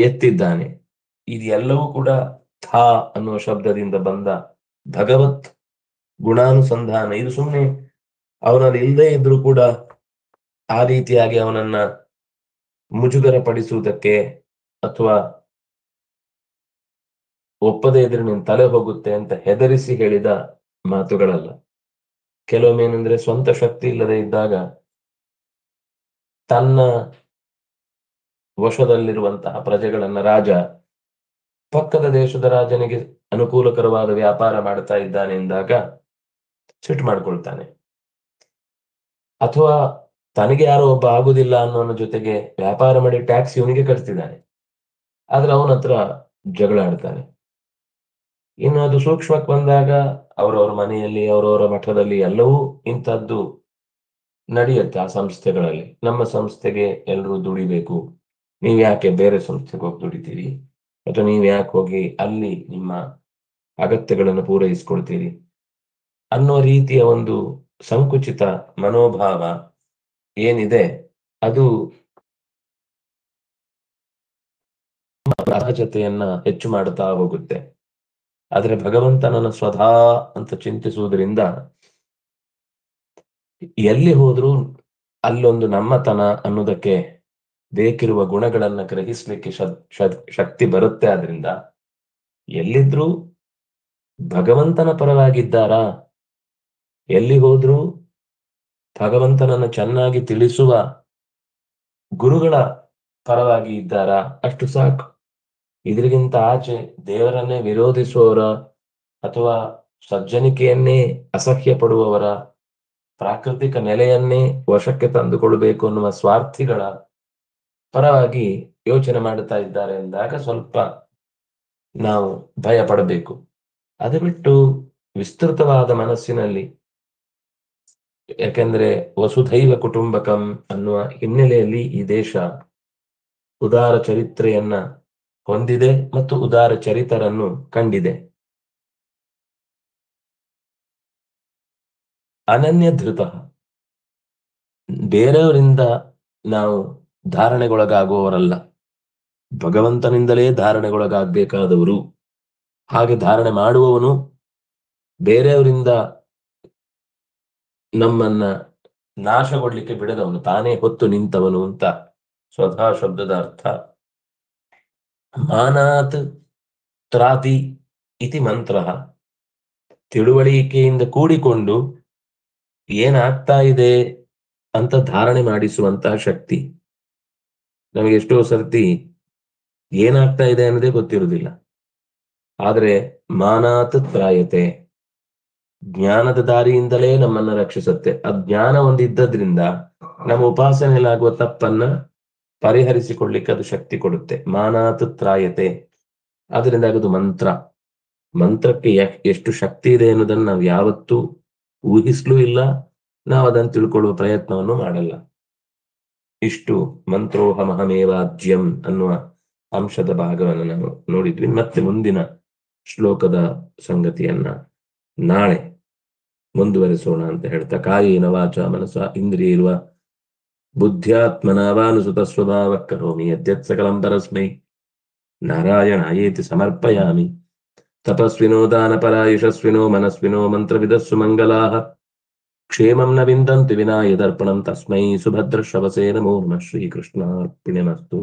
ಎತ್ತಿದ್ದಾನೆ. ಇದೆಲ್ಲವೂ ಕೂಡ ಥಾ ಅನ್ನುವ ಶಬ್ದದಿಂದ ಬಂದ ಭಗವತ್ ಗುಣಾನುಸಂಧಾನ. ಇದು ಸುಮ್ಮನೆ ಅವನಲ್ಲಿ ಇಲ್ಲದೆ ಇದ್ರೂ ಕೂಡ ಆ ರೀತಿಯಾಗಿ ಅವನನ್ನ ಮುಜುಗರ ಪಡಿಸುವುದಕ್ಕೆ ಅಥವಾ ಒಪ್ಪದೇ ಇದ್ರೆ ನಿನ್ ತಲೆ ಹೋಗುತ್ತೆ ಅಂತ ಹೆದರಿಸಿ ಹೇಳಿದ ಮಾತುಗಳಲ್ಲ. ಕೆಲವೊಮ್ಮೆ ಏನಂದ್ರೆ ಸ್ವಂತ ಶಕ್ತಿ ಇಲ್ಲದೆ ಇದ್ದಾಗ ತನ್ನ ವಶದಲ್ಲಿರುವಂತಹ ಪ್ರಜೆಗಳನ್ನ ರಾಜ ಪಕ್ಕದ ದೇಶದ ರಾಜನಿಗೆ ಅನುಕೂಲಕರವಾದ ವ್ಯಾಪಾರ ಮಾಡ್ತಾ ಇದ್ದಾನೆ ಎಂದಾಗ ಸಿಟ್ಟು ಮಾಡ್ಕೊಳ್ತಾನೆ. ಅಥವಾ ತನಗೆ ಯಾರೋ ಒಬ್ಬ ಆಗುದಿಲ್ಲ ಅನ್ನೋನ ಜೊತೆಗೆ ವ್ಯಾಪಾರ ಮಾಡಿ ಟ್ಯಾಕ್ಸ್ ಇವನಿಗೆ ಕಟ್ತಿದ್ದಾನೆ, ಆದ್ರೆ ಅವನ ಹತ್ರ ಜಗಳ ಆಡ್ತಾನೆ. ಇನ್ನು ಅದು ಸೂಕ್ಷ್ಮಕ್ಕೆ ಬಂದಾಗ ಅವರವರ ಮನೆಯಲ್ಲಿ, ಅವರವರ ಮಠದಲ್ಲಿ ಎಲ್ಲವೂ ಇಂಥದ್ದು ನಡೆಯುತ್ತೆ. ಆ ಸಂಸ್ಥೆಗಳಲ್ಲಿ, ನಮ್ಮ ಸಂಸ್ಥೆಗೆ ಎಲ್ಲರೂ ದುಡಿಬೇಕು, ನೀವ್ ಯಾಕೆ ಬೇರೆ ಸಂಸ್ಥೆಗೆ ಹೋಗಿ ದುಡಿತೀರಿ, ಅಥವಾ ನೀವ್ ಯಾಕೆ ಹೋಗಿ ಅಲ್ಲಿ ನಿಮ್ಮ ಅಗತ್ಯಗಳನ್ನು ಪೂರೈಸ್ಕೊಳ್ತೀರಿ ಅನ್ನೋ ರೀತಿಯ ಒಂದು ಸಂಕುಚಿತ ಮನೋಭಾವ ಏನಿದೆ, ಅದು ಸಹಜತೆಯನ್ನ ಹೆಚ್ಚು ಮಾಡುತ್ತಾ ಹೋಗುತ್ತೆ. ಆದ್ರೆ ಭಗವಂತನನ್ನ ಸ್ವಧಾ ಅಂತ ಚಿಂತಿಸುವುದರಿಂದ ಎಲ್ಲಿ ಹೋದ್ರೂ ಅಲ್ಲೊಂದು ನಮ್ಮತನ ಅನ್ನೋದಕ್ಕೆ ಬೇಕಿರುವ ಗುಣಗಳನ್ನ ಗ್ರಹಿಸ್ಲಿಕ್ಕೆ ಶಕ್ತಿ ಬರುತ್ತೆ. ಆದ್ರಿಂದ ಎಲ್ಲಿದ್ರೂ ಭಗವಂತನ ಪರವಾಗಿದ್ದಾರಾ, ಎಲ್ಲಿ ಹೋದ್ರೂ ಭಗವಂತನನ್ನ ಚೆನ್ನಾಗಿ ತಿಳಿಸುವ ಗುರುಗಳ ಪರವಾಗಿ ಇದ್ದಾರಾ, ಅಷ್ಟು ಸಾಕು. ಇದರಿಗಿಂತ ಆಚೆ ದೇವರನ್ನೇ ವಿರೋಧಿಸುವವರ ಅಥವಾ ಸಜ್ಜನಿಕೆಯನ್ನೇ ಅಸಹ್ಯ ಪಡುವವರ, ಪ್ರಾಕೃತಿಕ ನೆಲೆಯನ್ನೇ ವಶಕ್ಕೆ ತಂದುಕೊಳ್ಬೇಕು ಅನ್ನುವ ಸ್ವಾರ್ಥಿಗಳ ಪರವಾಗಿ ಯೋಚನೆ ಮಾಡುತ್ತಾ ಇದ್ದಾರೆ ಎಂದಾಗ ಸ್ವಲ್ಪ ನಾವು ಭಯ ಪಡಬೇಕು. ಅದು ಬಿಟ್ಟು ವಿಸ್ತೃತವಾದ ಮನಸ್ಸಿನಲ್ಲಿ, ಯಾಕೆಂದ್ರೆ ವಸುಧೈವ ಕುಟುಂಬಕಂ ಅನ್ನುವ ಹಿನ್ನೆಲೆಯಲ್ಲಿ ಈ ದೇಶ ಉದಾರ ಚರಿತ್ರೆಯನ್ನ ಹೊಂದಿದೆ ಮತ್ತು ಉದಾರ ಚರಿತರನ್ನು ಕಂಡಿದೆ. ಅನನ್ಯ ಧೃತ, ಬೇರೆಯವರಿಂದ ನಾವು ಧಾರಣೆಗೊಳಗಾಗುವವರಲ್ಲ, ಭಗವಂತನಿಂದಲೇ ಧಾರಣೆಗೊಳಗಾಗಬೇಕಾದವರು. ಹಾಗೆ ಧಾರಣೆ ಮಾಡುವವನು ಬೇರೆಯವರಿಂದ ನಮ್ಮನ್ನ ನಾಶಗೊಡ್ಲಿಕ್ಕೆ ಬಿಡದವನು, ತಾನೇ ಹೊತ್ತು ನಿಂತವನು ಅಂತ ಸ್ವತಃ ಶಬ್ದದ ಅರ್ಥ. ಮಾನಾತ್ ತ್ರಾತಿ ಇತಿ ಮಂತ್ರ, ತಿಳುವಳಿಕೆಯಿಂದ ಕೂಡಿಕೊಂಡು ಏನಾಗ್ತಾ ಇದೆ ಅಂತ ಧಾರಣೆ ಮಾಡಿಸುವಂತಹ ಶಕ್ತಿ. ನಮಗೆ ಎಷ್ಟೋ ಸರ್ತಿ ಏನಾಗ್ತಾ ಇದೆ ಅನ್ನೋದೇ ಗೊತ್ತಿರುವುದಿಲ್ಲ. ಆದ್ರೆ ಮಾನಾತ್ ತ್ರಾಯತೆ, ಜ್ಞಾನದ ದಾರಿಯಿಂದಲೇ ನಮ್ಮನ್ನ ರಕ್ಷಿಸುತ್ತೆ. ಅಜ್ಞಾನ ಒಂದಿದ್ದದ್ರಿಂದ ನಮ್ಮ ಉಪಾಸನೆಯಲ್ಲಾಗುವ ತಪ್ಪನ್ನ ಪರಿಹರಿಸಿಕೊಳ್ಳಿಕ್ಕೆ ಅದು ಶಕ್ತಿ ಕೊಡುತ್ತೆ. ಮಾನಾತ್ ತ್ರಾಯತೆ, ಅದರಿಂದ ಆಗೋದು ಮಂತ್ರ. ಮಂತ್ರಕ್ಕೆ ಎಷ್ಟು ಶಕ್ತಿ ಇದೆ ಅನ್ನೋದನ್ನು ನಾವು ಯಾವತ್ತೂ ಊಹಿಸ್ಲೂ ಇಲ್ಲ, ನಾವು ಅದನ್ನು ತಿಳ್ಕೊಳ್ಳುವ ಪ್ರಯತ್ನವನ್ನು ಮಾಡಲ್ಲ. ಇಷ್ಟು ಮಂತ್ರೋಹಮಹಮೇವಾಜ್ಯಂ ಅನ್ನುವ ಅಂಶದ ಭಾಗವನ್ನು ನಾವು ನೋಡಿದ್ವಿ. ಮತ್ತೆ ಮುಂದಿನ ಶ್ಲೋಕದ ಸಂಗತಿಯನ್ನ ನಾಳೆ ಮುಂದುವರಿಸೋಣ ಅಂತ ಹೇಳ್ತಾ, ಕಾಯೇನ ವಾಚ ಮನಸ ಇಂದ್ರಿಯರ್ವ ಬುದ್ಧ್ಯಾತ್ಮನ ವಾನುಸುತ ಸ್ವಭಾವ ಕರೋಮಿ ಯದ್ಯತ್ ಸಕಲಂ ಪರಸ್ಮೈ ನಾರಾಯಣಾಯೇತಿ ಸಮರ್ಪಯಾಮಿ. ತಪಸ್ವಿನೋ ದಾನಪರಾ ಯಶಸ್ವಿನೋ ಮನಸ್ವಿನೋ ಮಂತ್ರವಿದಸ್ಸು ಮಂಗಲಾಃ ಕ್ಷೇಮಂ ನ ವಿಂದಂತಿ ವಿನಾ ಯದರ್ಪಣಂ ತಸ್ಮೈ ಸುಭದ್ರ ಶ್ರವಸೇ ನಮೋ ನಮಃ. ಶ್ರೀಕೃಷ್ಣಾರ್ಪಣಮಸ್ತು.